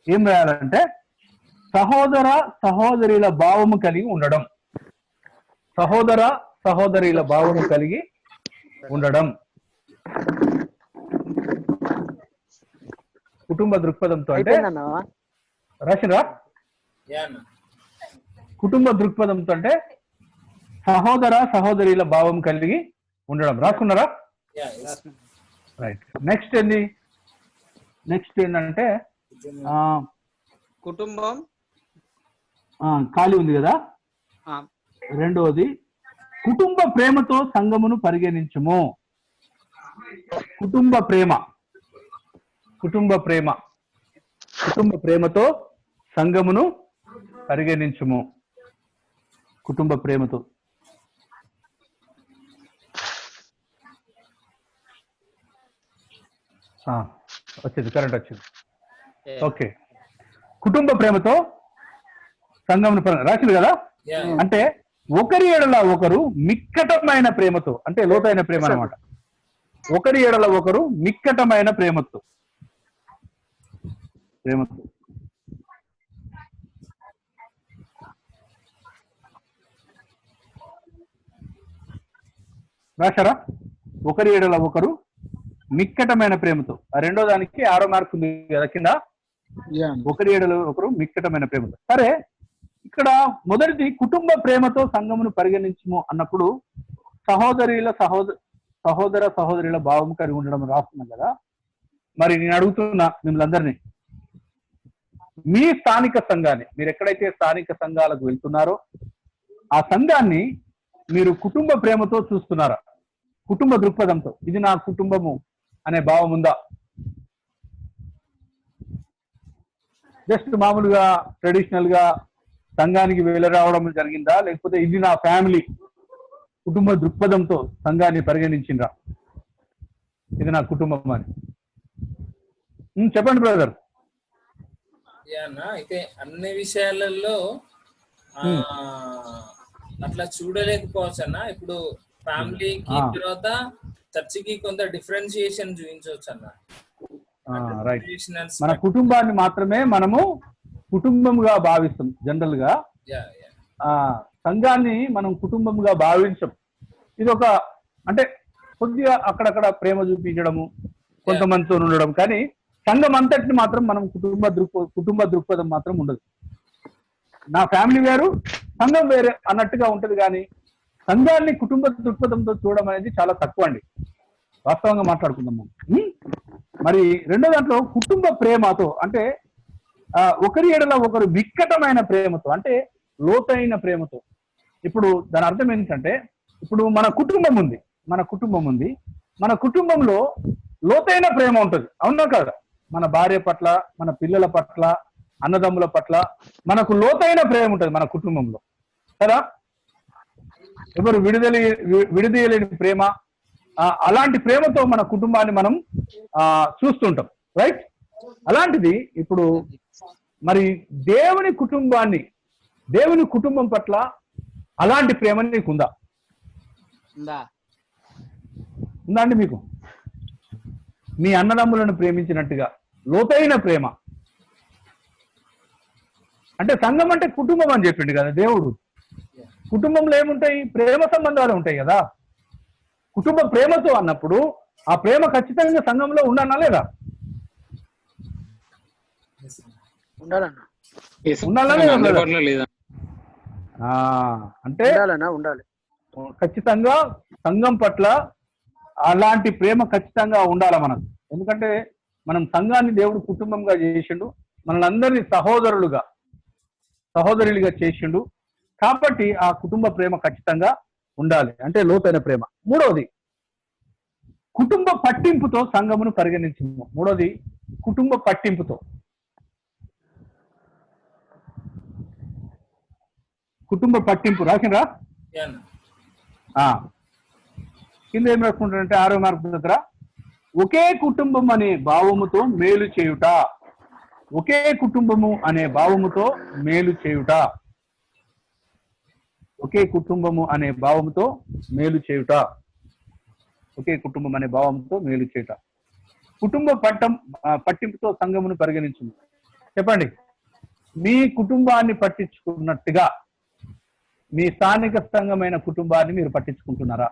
ఏం రాయాలంటే సహోదరుల భావము కలిగి ఉండడం. సహోదర సహోదరుల భావము కలిగి ఉండడం. కుటుంబ దృక్పథంతో అంటే రాసిరా, కుటుంబ దృక్పథంతో అంటే సహోదర సహోదరుల భావం కలిగి ఉండడం. రాసుకున్నారా? రైట్. నెక్స్ట్ ఏంటంటే కుటుంబం ఖాళీ ఉంది కదా. రెండవది కుటుంబ ప్రేమతో సంఘమును పరిగణించుము. కుటుంబ ప్రేమతో సంఘమును పరిగణించుము. కుటుంబ ప్రేమతో. వచ్చింది, కరెంట్ వచ్చింది. ఓకే, కుటుంబ ప్రేమతో సంఘమును రాసింది కదా. అంటే ఒకరి ఎడల ఒకరు మిక్కటమైన ప్రేమతో, అంటే లోతైన ప్రేమ అన్నమాట. ఒకరి ఎడల ఒకరు మిక్కటమైన ప్రేమతో రాశారా? ఒకరి ఎడల ఒకరు మిక్కటమైన ప్రేమతో. ఆ రెండో దానికి 6వ మార్కు ఉంది కదా కింద. ఒకరి ఎడల ఒకరు మిక్కటమైన ప్రేమతో. సరే, ఇక్కడ మొదటిది కుటుంబ ప్రేమతో సంఘమును పరిగణించము అన్నప్పుడు సహోదర సహోదరుల భావం కలిగి ఉండడం రాస్తున్నాం కదా. మరి నేను అడుగుతున్నా మిమ్మల్ని అందరినీ, మీ స్థానిక సంఘాన్ని, మీరు ఎక్కడైతే స్థానిక సంఘాలకు వెళ్తున్నారో ఆ సంఘాన్ని మీరు కుటుంబ ప్రేమతో చూస్తున్నారా? కుటుంబ దృక్పథంతో ఇది నా కుటుంబము అనే భావం ఉందా? జస్ట్ మామూలుగా ట్రెడిషనల్ గా సంఘానికి వెళ్ళి రావడం జరిగిందా, లేకపోతే ఇది నా ఫ్యామిలీ కుటుంబ దృక్పథంతో సంఘాన్ని పరిగణించిండ్రా? ఇది నా కుటుంబం అని చెప్పండి బ్రదర్. అయితే అన్ని విషయాలలో అట్లా చూడలేకపోవచ్చు అన్న. ఇప్పుడు ఫ్యామిలీకి తర్వాత చర్చికి కొంత డిఫరెన్షియేషన్ చూపించవచ్చు అన్న. రైట్. మన కుటుంబాన్ని మాత్రమే మనము కుటుంబంగా భావిస్తాం జనరల్ గా. సంఘాన్ని మనం కుటుంబంగా భావించం. ఇది ఒక అంటే కొద్దిగా అక్కడక్కడ ప్రేమ చూపించడము, కొంతమందితో ఉండడం, కానీ సంఘం అంతటిని మాత్రం మనం కుటుంబ దృక్పథం మాత్రం ఉండదు. నా ఫ్యామిలీ వేరు, సంఘం వేరే అన్నట్టుగా ఉంటది. కానీ సంఘాన్ని కుటుంబ దృక్పథంతో చూడడం అనేది చాలా తక్కువ అండి, వాస్తవంగా మాట్లాడుకుందాము. మరి రెండో దాంట్లో కుటుంబ ప్రేమతో అంటే ఒకరి ఎడల ఒకరు విక్కటమైన ప్రేమతో, అంటే లోతైన ప్రేమతో. ఇప్పుడు దాని అర్థం ఏంటంటే, ఇప్పుడు మన కుటుంబం ఉంది, మన కుటుంబంలో లోతైన ప్రేమ ఉంటుంది, అవునా కాదా? మన భార్య పట్ల, మన పిల్లల పట్ల, అన్నదమ్ముల పట్ల మనకు లోతైన ప్రేమ ఉంటుంది మన కుటుంబంలో కదా. ఎవరు విడదీయలేని ప్రేమ, అలాంటి ప్రేమతో మన కుటుంబాన్ని మనం చూస్తుంటాం, రైట్? అలాంటిది ఇప్పుడు మరి దేవుని కుటుంబం పట్ల అలాంటి ప్రేమ నీకుందా? ఉందా అండి మీకు? మీ అన్నదమ్ములను ప్రేమించినట్టుగా లోతైన ప్రేమ. అంటే సంఘం అంటే కుటుంబం అని చెప్పిండు కదా దేవుడు. కుటుంబంలో ఏముంటాయి? ప్రేమ సంబంధాలు ఉంటాయి కదా. కుటుంబ ప్రేమతో అన్నప్పుడు ఆ ప్రేమ ఖచ్చితంగా సంఘంలో ఉండాలా లేదా? అంటే ఉండాలి. ఖచ్చితంగా సంఘం పట్ల అలాంటి ప్రేమ ఖచ్చితంగా ఉండాలి మనకు. ఎందుకంటే మనం సంఘాన్ని దేవుడు కుటుంబంగా చేసిండు, మనల్ని అందరినీ సహోదరులుగా చేసిండు. కాబట్టి ఆ కుటుంబ ప్రేమ ఖచ్చితంగా ఉండాలి, అంటే లోతైన ప్రేమ. మూడవది కుటుంబ పట్టింపుతో సంఘమును పరిగణించింది. మూడవది కుటుంబ పట్టింపుతో. కుటుంబ పట్టింపు రాసినరా? కింద ఏం రాసుకుంటారంటే 6వ మార్కు దగ్గర ఒకే కుటుంబం అనే భావముతో మేలు చేయుట. ఒకే కుటుంబము అనే భావముతో మేలు చేయుట. ఒకే కుటుంబము అనే భావముతో మేలు చేయుట. ఒకే కుటుంబం అనే భావంతో మేలు చేయుట. కుటుంబ పట్టింపుతో సంఘమును పరిగణించింది. చెప్పండి, మీ కుటుంబాన్ని పట్టించుకున్నట్టుగా మీ స్థానిక సంఘమైన కుటుంబాన్ని మీరు పట్టించుకుంటున్నారా?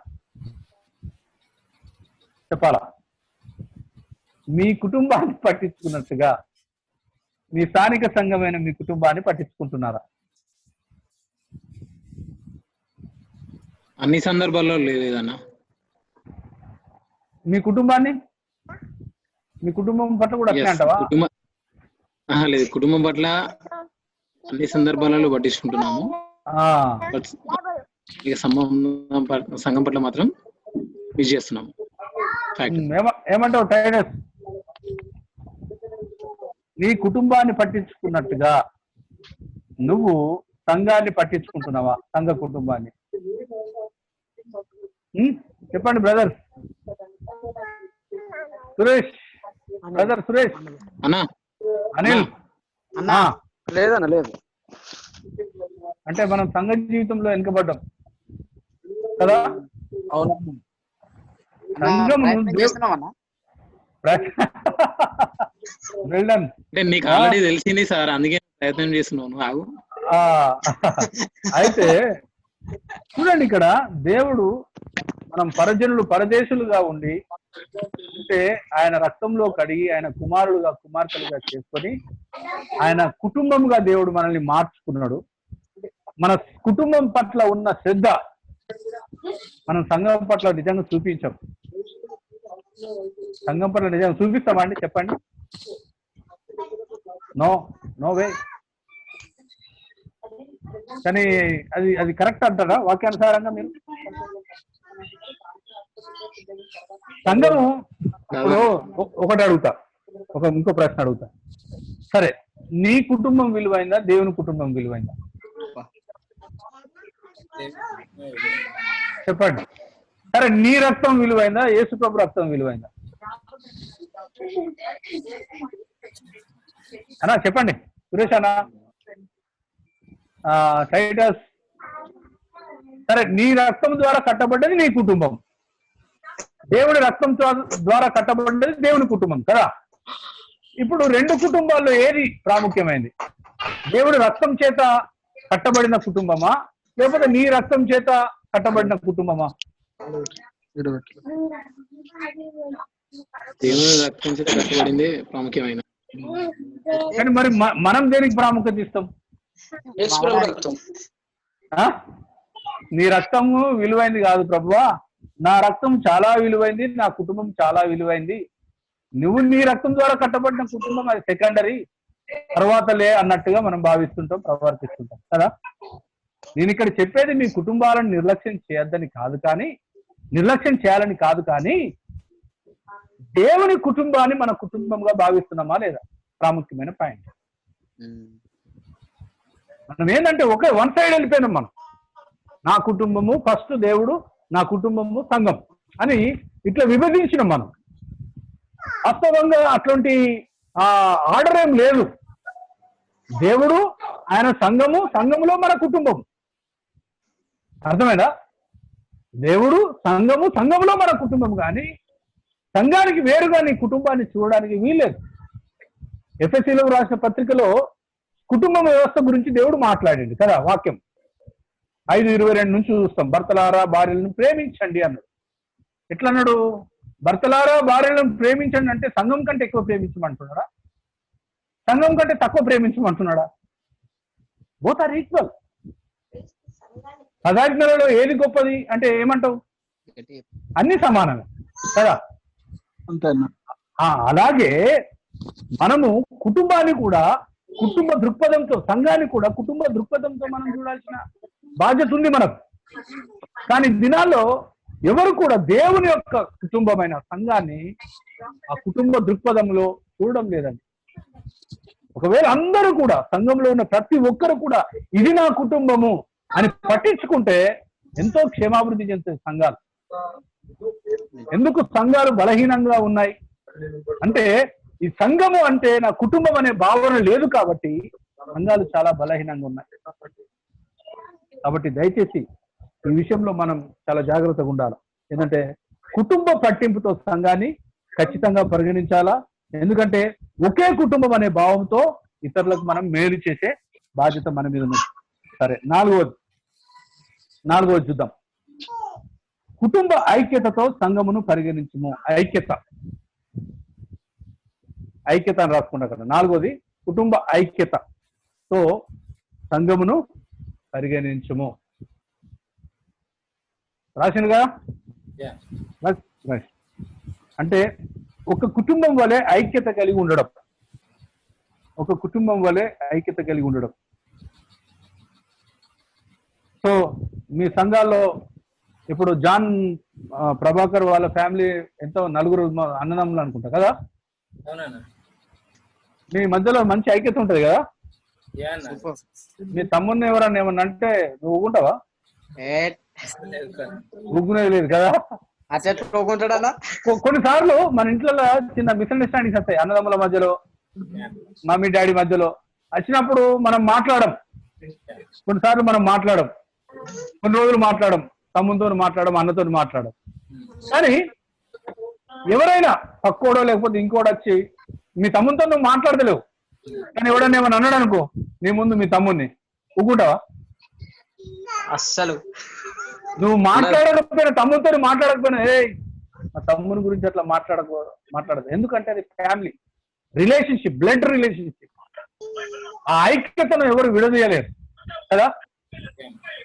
చెప్పాలా? మీ కుటుంబాన్ని పట్టించుకున్నట్టుగా మీ స్థానిక సంఘమైన మీ కుటుంబాన్ని పట్టించుకుంటున్నారా? అన్ని సందర్భాల్లో లేదన్నా. మీ కుటుంబాన్ని, మీ కుటుంబం పట్ల కూడా అట్లే అంటావా? లేదు, కుటుంబం పట్ల అన్ని సందర్భాలలో పట్టించుకుంటున్నాము. ఇక సంఘం పట్ల మాత్రం మిస్ చేస్తున్నాము. ఏమంటావు టైడస్? నీ కుటుంబాన్ని పట్టించుకున్నట్టుగా నువ్వు సంఘాన్ని పట్టించుకుంటున్నావా? సంఘ కుటుంబాన్ని చెప్పండి బ్రదర్. సురేష్, బ్రదర్ సురేష్. అన్నా, అనిల్. లేదన్న లేదు. అంటే మనం సంఘ జీవితంలో వెనుకబడ్డాం కదా. సంఘం అంటే నీకు ఆల్రెడీ తెలిసింది సార్, అందుకే ప్రయత్నం చేస్తున్నావు. అయితే చూడండి, ఇక్కడ దేవుడు మనం పరజనులు పరదేశులుగా ఉండి అంటే ఆయన రక్తంలో కడిగి ఆయన కుమారులుగా కుమార్తెలుగా చేసుకొని ఆయన కుటుంబంగా దేవుడు మనల్ని మార్చుకున్నాడు. మన కుటుంబం పట్ల ఉన్న శ్రద్ధ మనం సంఘం పట్ల నిజంగా చూపించాం. సంఘం పట్ల నిజంగా చూపిస్తామా అండి? చెప్పండి. No, no way. కానీ అది కరెక్ట్ అంటారా వాక్యానుసారంగా? మీరు సంఘము ఇప్పుడు ఒకటి అడుగుతా, ఇంకో ప్రశ్న అడుగుతా. సరే, నీ కుటుంబం విలువైందా? దేవుని కుటుంబం విలువైందా? చెప్పండి. సరే, నీ రక్తం విలువైందా? యేసు ప్రభు రక్తం విలువైందా? అన్నా చెప్పండి. సురేష్ అన్నా, టైటస్. సరే, నీ రక్తం ద్వారా కట్టబడ్డది నీ కుటుంబం, దేవుడి రక్తం ద్వారా కట్టబడ్డది దేవుని కుటుంబం కదా. ఇప్పుడు రెండు కుటుంబాల్లో ఏది ప్రాముఖ్యమైంది? దేవుడి రక్తం చేత కట్టబడిన కుటుంబమా, లేకపోతే నీ రక్తం చేత కట్టబడిన కుటుంబమా? దేవుని రక్తం చేత కట్టబడింది ప్రాముఖ్యమైన. కానీ మరి మనం దేనికి ప్రాముఖ్యత ఇస్తాం? నీ రక్తము విలువైంది కాదు ప్రభువా, నా రక్తం చాలా విలువైంది, నా కుటుంబం చాలా విలువైంది. నువ్వు నీ రక్తం ద్వారా కట్టబడిన కుటుంబం అది సెకండరీ, తర్వాతలే అన్నట్టుగా మనం భావిస్తుంటాం, ప్రవర్తిస్తుంటాం కదా. నేను ఇక్కడ చెప్పేది మీ కుటుంబాలను నిర్లక్ష్యం చేయొద్దని కాదు, కానీ నిర్లక్ష్యం చేయాలని కాదు, కానీ దేవుని కుటుంబాన్ని మన కుటుంబంగా భావిస్తున్నామా లేదా? ప్రాముఖ్యమైన పాయింట్. మనం ఏంటంటే వన్ సైడ్ వెళ్ళిపోయినాం. మనం నా కుటుంబము ఫస్ట్, దేవుడు, నా కుటుంబము సంఘం అని ఇట్లా విభజించినాం మనం. వాస్తవంగా అట్లాంటి ఆర్డర్ ఏం లేదు. దేవుడు, ఆయన సంఘము, సంఘములో మన కుటుంబం. అర్థమైందా? దేవుడు, సంఘము, సంఘములో మన కుటుంబం. కానీ సంఘానికి వేరుగా నీ కుటుంబాన్ని చూడడానికి వీల్లేదు. ఎఫెసీలో రాసిన పత్రికలో కుటుంబ వ్యవస్థ గురించి దేవుడు మాట్లాడింది కదా. వాక్యం 5:22 నుంచి చూస్తాం. భర్తలారా భార్యలను ప్రేమించండి అన్నాడు. ఎట్లా అన్నాడు? భర్తలారా భార్యలను ప్రేమించండి అంటే సంఘం కంటే ఎక్కువ ప్రేమించమంటున్నాడా? సంఘం కంటే తక్కువ ప్రేమించమంటున్నాడా? Both are equal. పదాజ్ఞలలో ఏది గొప్పది అంటే ఏమంటావు? అన్ని సమానమే కదా. అలాగే మనము కుటుంబాన్ని కూడా కుటుంబ దృక్పథంతో, సంఘాన్ని కూడా కుటుంబ దృక్పథంతో మనం చూడాల్సిన బాధ్యత ఉంది మనకు. కానీ దినాల్లో ఎవరు కూడా దేవుని యొక్క కుటుంబమైన సంఘాన్ని ఆ కుటుంబ దృక్పథంలో చూడడం లేదండి. ఒకవేళ అందరూ కూడా, సంఘంలో ఉన్న ప్రతి ఒక్కరు కూడా ఇది నా కుటుంబము అని పట్టించుకుంటే ఎంతో క్షేమాభివృద్ధి చెందుతాయి సంఘాలు. ఎందుకు సంఘాలు బలహీనంగా ఉన్నాయి అంటే, ఈ సంఘము అంటే నా కుటుంబం అనే భావన లేదు కాబట్టి సంఘాలు చాలా బలహీనంగా ఉన్నాయి. కాబట్టి దయచేసి ఈ విషయంలో మనం చాలా జాగ్రత్తగా ఉండాలి. ఎందుకంటే కుటుంబ పట్టింపుతో సంఘాన్ని ఖచ్చితంగా పరిగణించాలా. ఎందుకంటే ఒకే కుటుంబం అనే భావంతో ఇతరులకు మనం మేలు చేసే బాధ్యత మన మీద ఉంది. సరే, 4వది 4వది చూద్దాం. కుటుంబ ఐక్యతతో సంఘమును పరిగణించుము. ఐక్యత అని రాసుకుంటా కదా. 4వది కుటుంబ ఐక్యతతో సంఘమును పరిగణించుము. రాసిందిగా. అంటే ఒక కుటుంబం వలె ఐక్యత కలిగి ఉండడం. ఒక కుటుంబం వలె ఐక్యత కలిగి ఉండడం. సో మీ సంఘాల్లో ఇప్పుడు జాన్ ప్రభాకర్ వాళ్ళ ఫ్యామిలీ ఎంతో 4 అన్నదమ్ములు అనుకుంటా కదా. మీ మధ్యలో మంచి ఐక్యత ఉంటది కదా. మీ తమ్ముడిని ఎవరన్నా ఏమన్నా అంటే నువ్వు ఊగుంటావా? ఊగునేది లేదు కదా. కొన్నిసార్లు మన ఇంట్లో చిన్న మిస్అండర్స్టాండింగ్స్ వస్తాయి అన్నదమ్ముల మధ్యలో, మమ్మీ డాడీ మధ్యలో. వచ్చినప్పుడు మనం మాట్లాడం, కొన్నిసార్లు మనం మాట్లాడం, కొన్ని రోజులు మాట్లాడం, తమ్ముతో మాట్లాడడం, అన్నతో మాట్లాడడం. కానీ ఎవరైనా పక్కోడో లేకపోతే ఇంకోటి వచ్చి మీ తమ్ముతో నువ్వు మాట్లాడతలేవు, కానీ ఎవడన్నా ఏమన్నా అన్నాడు అనుకో నీ ముందు మీ తమ్ముడిని, ఊకుంటావా? అస్సలు. నువ్వు మాట్లాడకపోయినా, తమ్ముడితో మాట్లాడకపోయినా, ఏ మా తమ్ముని గురించి అట్లా మాట్లాడదు. ఎందుకంటే అది ఫ్యామిలీ రిలేషన్షిప్, బ్లడ్ రిలేషన్షిప్. ఆ ఐక్యతను ఎవరు విడదీయలేరు కదా.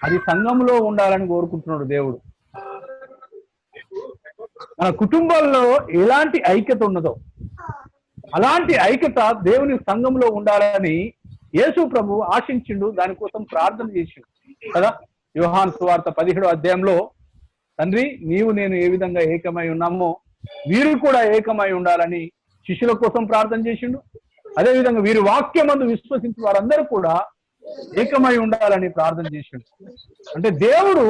అది సంఘంలో ఉండాలని కోరుకుంటున్నాడు దేవుడు. మన కుటుంబాల్లో ఎలాంటి ఐక్యత ఉన్నదో అలాంటి ఐక్యత దేవుని సంఘంలో ఉండాలని యేసు ప్రభు ఆశించిండు, దానికోసం ప్రార్థన చేసిండు కదా. యోహాను సువార్త 17వ అధ్యాయంలో తండ్రి నీవు నేను ఏ విధంగా ఏకమై ఉన్నామో వీరు కూడా ఏకమై ఉండాలని శిష్యుల కోసం ప్రార్థన చేసిండు. అదేవిధంగా వీరి వాక్యమందు విశ్వసించి వారందరూ కూడా ఏకమై ఉండాలని ప్రార్థన చేసిండు. అంటే దేవుడు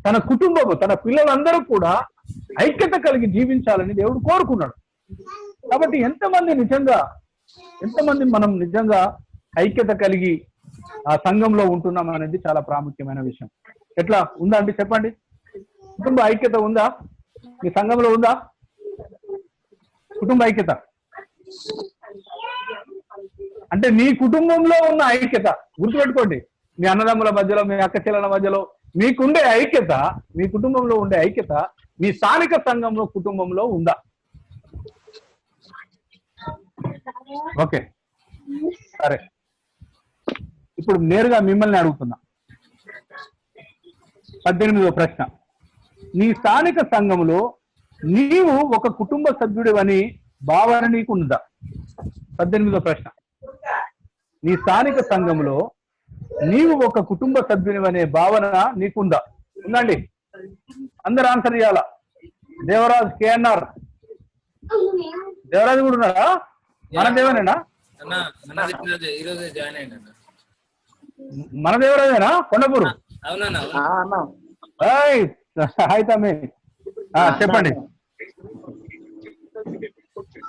తన కుటుంబము, తన పిల్లలందరూ కూడా ఐక్యత కలిగి జీవించాలని దేవుడు కోరుకున్నాడు. కాబట్టి ఎంతమంది మనం నిజంగా ఐక్యత కలిగి ఆ సంఘంలో ఉంటున్నాం అనేది చాలా ప్రాముఖ్యమైన విషయం. ఎట్లా ఉందా అండి చెప్పండి? కుటుంబ ఐక్యత ఉందా మీ సంఘంలో? ఉందా కుటుంబ ఐక్యత? అంటే మీ కుటుంబంలో ఉన్న ఐక్యత గుర్తుపెట్టుకోండి. మీ అన్నదమ్ముల మధ్యలో, మీ అక్క చెల్లెల మధ్యలో మీకుండే ఐక్యత, మీ కుటుంబంలో ఉండే ఐక్యత మీ స్థానిక సంఘంలో, కుటుంబంలో ఉందా? ఓకే, సరే. ఇప్పుడు నేరుగా మిమ్మల్ని అడుగుతున్నా. 18వ ప్రశ్న. నీ స్థానిక సంఘములో నీవు ఒక కుటుంబ సభ్యుడివని భావన నీకు ఉందా? 18వ ప్రశ్న. నీ స్థానిక సంఘములో నీవు ఒక కుటుంబ సభ్యునివనే భావన నీకుందా? ఉందండి, అందరు ఆన్సర్ చేయాలా. దేవరాజ్ కేఎన్ఆర్, దేవరాజు కూడా ఉన్నారా? మన దేవనేనా? మన దేవరాజేనా? కొండపూరు. హాయ్ తమ్మి, చెప్పండి.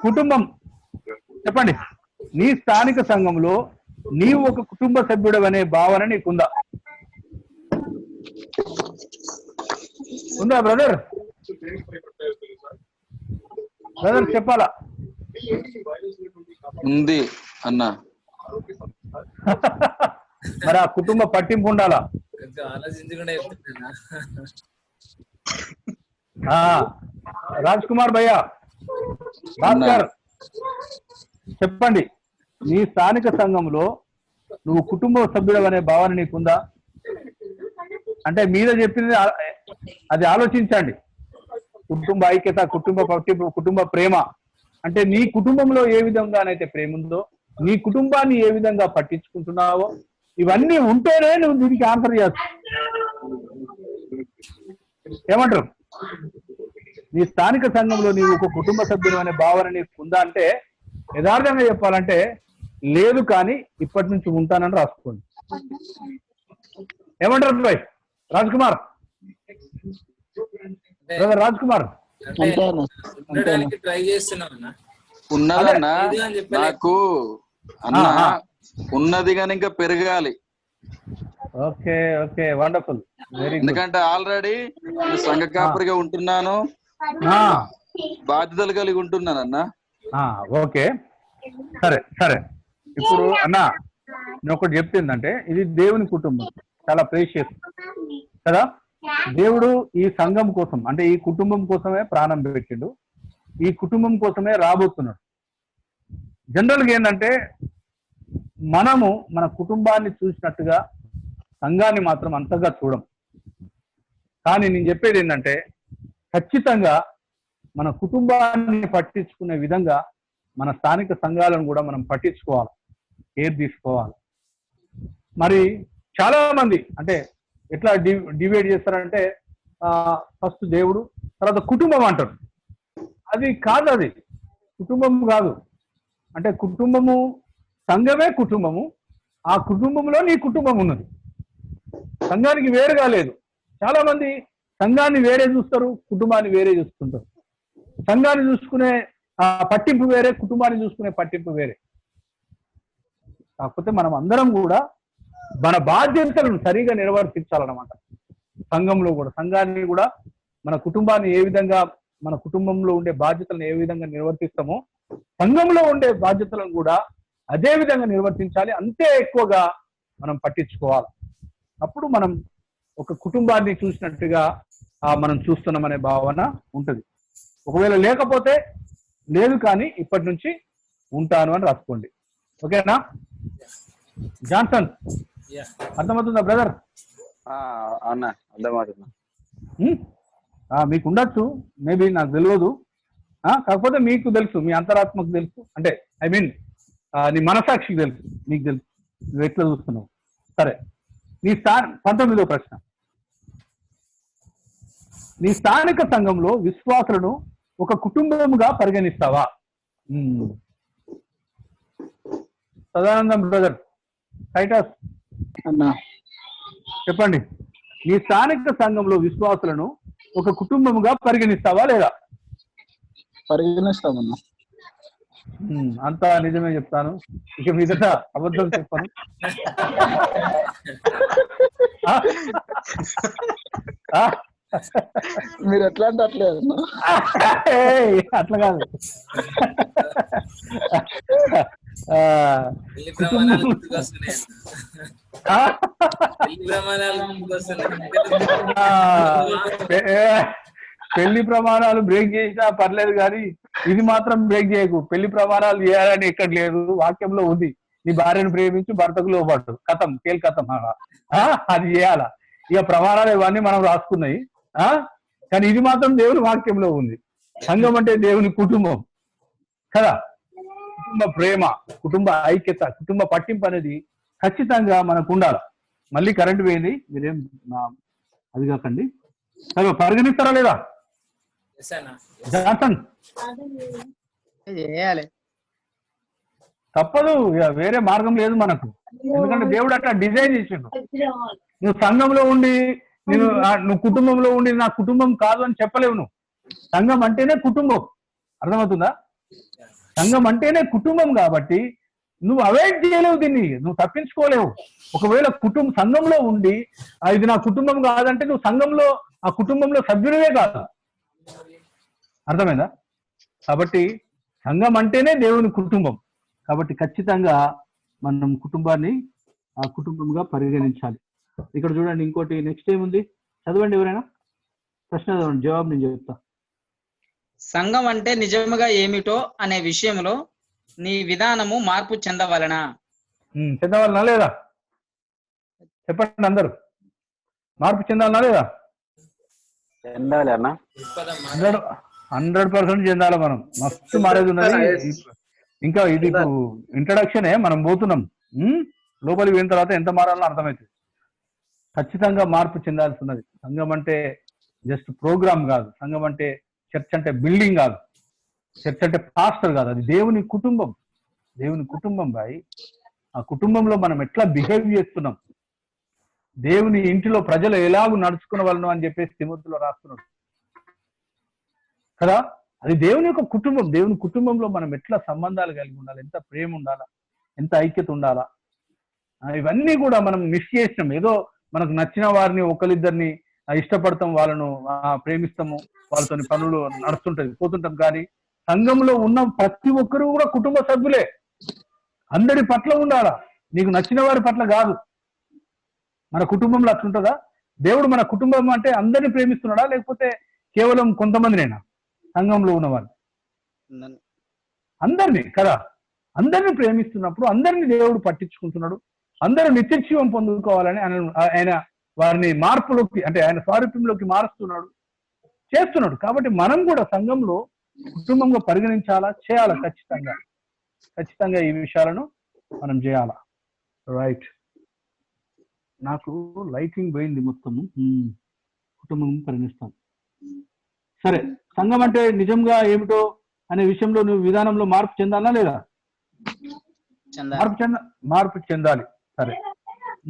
కుటుంబం చెప్పండి. నీ స్థానిక సంఘంలో నీవు ఒక కుటుంబ సభ్యుడు అనే భావన నీకుందా? ఉందా బ్రదర్? చెప్పాలా? ఉంది అన్న. మరి ఆ కుటుంబ పట్టింపు ఉండాలా? రాజ్ కుమార్ భయ్యా, భాస్కర్ చెప్పండి. నీ స్థానిక సంఘంలో నువ్వు కుటుంబ సభ్యుడు అనే భావన నీకుందా? అంటే మీద చెప్పింది అది ఆలోచించండి. కుటుంబ ఐక్యత, కుటుంబ పట్టింపు, కుటుంబ ప్రేమ అంటే నీ కుటుంబంలో ఏ విధంగానైతే ప్రేమ ఉందో, నీ కుటుంబాన్ని ఏ విధంగా పట్టించుకుంటున్నావో, ఇవన్నీ ఉంటేనే నువ్వు దీనికి ఆన్సర్ చేస్తావు. ఏమంటారు? నీ స్థానిక సంఘంలో నీవు ఒక కుటుంబ సభ్యుడు అనే భావన నీకు ఉందా అంటే యథార్థంగా చెప్పాలంటే లేదు, కానీ ఇప్పటి నుంచి ఉంటానని రాసుకోండి. ఏమంటారు భాయ్? రాజ్ కుమార్, రాజ్ కుమార్ ట్రై చేస్తున్నా. ఉన్నదన్నా నాకు అన్న, ఉన్నది కానీ ఇంకా పెరగాలి. Okay okay, wonderful, very good. ఎందుకంటే ఆల్రెడీ సంఘ కాపరిగా ఉంటున్నాను, బాధ్యతలు కలిగి ఉంటున్నాను అన్న. ఓకే, సరే సరే. ఇప్పుడు అన్న నేను ఒకటి చెప్తుందంటే, ఇది దేవుని కుటుంబం, చాలా ప్రేషియస్ కదా. దేవుడు ఈ సంఘం కోసం అంటే ఈ కుటుంబం కోసమే ప్రాణం పెట్టిండు, ఈ కుటుంబం కోసమే రాబోతున్నాడు. జనరల్గా ఏంటంటే మనము మన కుటుంబాన్ని చూసినట్టుగా సంఘాన్ని మాత్రం అంతగా చూడం. కానీ నేను చెప్పేది ఏంటంటే ఖచ్చితంగా మన కుటుంబాన్ని పట్టించుకునే విధంగా మన స్థానిక సంఘాలను కూడా మనం పట్టించుకోవాలి, కేర్ తీసుకోవాలి. మరి చాలా మంది అంటే ఎట్లా డివైడ్ చేస్తారంటే ఫస్ట్ దేవుడు, తర్వాత కుటుంబం అంటారు. అది కాదు, అది కుటుంబం కాదు. అంటే కుటుంబము, సంఘమే కుటుంబము, ఆ కుటుంబంలో నీ కుటుంబం ఉన్నది, సంఘానికి వేరుగా లేదు. చాలా మంది సంఘాన్ని వేరే చూస్తారు, కుటుంబాన్ని వేరే చూస్తుంటారు. సంఘాన్ని చూసుకునే పట్టింపు వేరే, కుటుంబాన్ని చూసుకునే పట్టింపు వేరే. కాకపోతే మనం అందరం కూడా మన బాధ్యతలను సరిగా నిర్వర్తించాలన్నమాట. సంఘంలో కూడా, సంఘాన్ని కూడా, మన కుటుంబాన్ని ఏ విధంగా, మన కుటుంబంలో ఉండే బాధ్యతలను ఏ విధంగా నిర్వర్తిస్తామో సంఘంలో ఉండే బాధ్యతలను కూడా అదే విధంగా నిర్వర్తించాలి. అంతే ఎక్కువగా మనం పట్టించుకోవాలి. అప్పుడు మనం ఒక కుటుంబాన్ని చూసినట్టుగా మనం చూస్తున్నామనే భావన ఉంటుంది. ఒకవేళ లేకపోతే లేదు, కానీ ఇప్పటి నుంచి ఉంటాను అని రాసుకోండి. ఓకేనా జాన్సన్? అర్థమవుతుందా బ్రదర్? అన్న అర్థమవుతుందా? మీకు ఉండొచ్చు, మేబీ నాకు తెలియదు. కాకపోతే మీకు తెలుసు, మీ అంతరాత్మకు తెలుసు, అంటే ఐ మీన్ నీ మనసాక్షికి తెలుసు, నీకు తెలుసు నువ్వు ఎట్లా చూస్తున్నావు. సరే, నీ 19వ ప్రశ్న. నీ స్థానిక సంఘంలో విశ్వాసులను ఒక కుటుంబముగా పరిగణిస్తావా? సదానందం బ్రదర్, టైటస్ అన్నా చెప్పండి. నీ స్థానిక సంఘంలో విశ్వాసులను ఒక కుటుంబముగా పరిగణిస్తావా లేదా? పరిగణిస్తామన్నా. అంతా నిజమే చెప్తాను, ఇక మీదట అబద్ధం చెప్పాను. మీరు ఎట్లా అంటే అట్లే అట్లా కాదు. పెళ్లి ప్రమాణాలు బ్రేక్ చేసినా పర్లేదు, కానీ ఇది మాత్రం బ్రేక్ చేయకు. పెళ్లి ప్రమాణాలు చేయాలని ఎక్కడ లేదు, వాక్యంలో ఉంది. నీ భార్యను ప్రేమించి భర్తకు లోబడ్డు, కథం కేల్ కథం, అది చేయాలా. ఇక ప్రమాణాలు ఇవన్నీ మనం రాసుకున్నాయి, కానీ ఇది మాత్రం దేవుని వాక్యంలో ఉంది. సంఘం అంటే దేవుని కుటుంబం కదా. కుటుంబ ప్రేమ, కుటుంబ ఐక్యత, కుటుంబ పట్టింపు అనేది ఖచ్చితంగా మనకు ఉండాలి. మళ్ళీ కరెంట్ పోయింది, మీరేం అది కాకండి. సరే, పరిగణిస్తారా లేదా జాన్సన్? చేయాలి, తప్పదు, వేరే మార్గం లేదు మనకు. ఎందుకంటే దేవుడు అట్లా డిజైన్ చేసిండు. నువ్వు సంఘంలో ఉండి నువ్వు కుటుంబంలో ఉండి నా కుటుంబం కాదు అని చెప్పలేవు. నువ్వు సంఘం అంటేనే కుటుంబం, అర్థమవుతుందా? సంఘం అంటేనే కుటుంబం కాబట్టి నువ్వు అవాయిడ్ చేయలేవు, దీన్ని నువ్వు తప్పించుకోలేవు. ఒకవేళ సంఘంలో ఉండి ఇది నా కుటుంబం కాదంటే నువ్వు సంఘంలో ఆ కుటుంబంలో సభ్యునివే కాదు, అర్థమైందా? కాబట్టి సంఘం అంటేనే దేవుని కుటుంబం. కాబట్టి ఖచ్చితంగా మనం కుటుంబాన్ని ఆ కుటుంబంగా పరిగణించాలి. ఇక్కడ చూడండి, ఇంకోటి నెక్స్ట్ ఏముంది చదవండి, ఎవరైనా ప్రశ్న చదవండి, జవాబు నేను చెప్తా. సంఘం అంటే నిజముగా ఏమిటో అనే విషయంలో నీ విధానము మార్పు చెందవలనా? చెందవలనా లేదా? చెప్పండి అందరూ, మార్పు చెందాలనా లేదా? చెందాలి అన్న, 100% చెందాలి. మనం మస్తు మారేది ఉన్నది. ఇంకా ఇది ఇంట్రడక్షనే, మనం పోతున్నాం. లోపలికి పోయిన తర్వాత ఎంత మారాలో అర్థమవుతుంది. ఖచ్చితంగా మార్పు చెందాల్సి ఉన్నది. సంఘం అంటే జస్ట్ ప్రోగ్రామ్ కాదు, సంఘం అంటే చర్చ్ అంటే బిల్డింగ్ కాదు, చర్చ్ అంటే పాస్టర్ కాదు, అది దేవుని కుటుంబం. దేవుని కుటుంబం బాయ్. ఆ కుటుంబంలో మనం ఎట్లా బిహేవ్ చేస్తున్నాం, దేవుని ఇంటిలో ప్రజలు ఎలాగూ నడుచుకునే వాళ్ళను అని చెప్పేసి తిమోతిలో రాస్తున్నాడు కదా. అది దేవుని యొక్క కుటుంబం. దేవుని కుటుంబంలో మనం ఎట్లా సంబంధాలు కలిగి ఉండాలి, ఎంత ప్రేమ ఉండాలా, ఎంత ఐక్యత ఉండాలా, ఇవన్నీ కూడా మనం మిస్ చేసినాం. ఏదో మనకు నచ్చిన వారిని ఒకరిద్దరిని ఇష్టపడతాం, వాళ్ళను ప్రేమిస్తాము, వాళ్ళతో పనులు నడుస్తుంటది పోతుంటాం. కానీ సంఘంలో ఉన్న ప్రతి ఒక్కరు కూడా కుటుంబ సభ్యులే. అందరి పట్ల ఉండాలా, నీకు నచ్చిన వారి పట్ల కాదు. మన కుటుంబంలో అట్లుంటుందా? దేవుడు మన కుటుంబం అంటే అందరిని ప్రేమిస్తున్నాడా, లేకపోతే కేవలం కొంతమందినేనా సంఘంలో ఉన్నవాళ్ళు? అందరినీ కదా. అందరిని ప్రేమిస్తున్నప్పుడు అందరినీ దేవుడు పట్టించుకుంటున్నాడు. అందరూ నిత్యజీవం పొందుకోవాలని ఆయన వారిని మార్పులోకి అంటే ఆయన స్వారూప్యంలోకి మారుస్తున్నాడు, చేస్తున్నాడు. కాబట్టి మనం కూడా సంఘంలో కుటుంబంగా పరిగణించాలా, చేయాలా. ఖచ్చితంగా ఈ విషయాలను మనం చేయాలా. రైట్. నాకు లైటింగ్ పోయింది మొత్తము. కుటుంబం పరిగణిస్తాను. సరే, సంఘం అంటే నిజంగా ఏమిటో అనే విషయంలో నువ్వు విధానంలో మార్పు చెందాలా లేదా? మార్పు చెందాలి. సరే,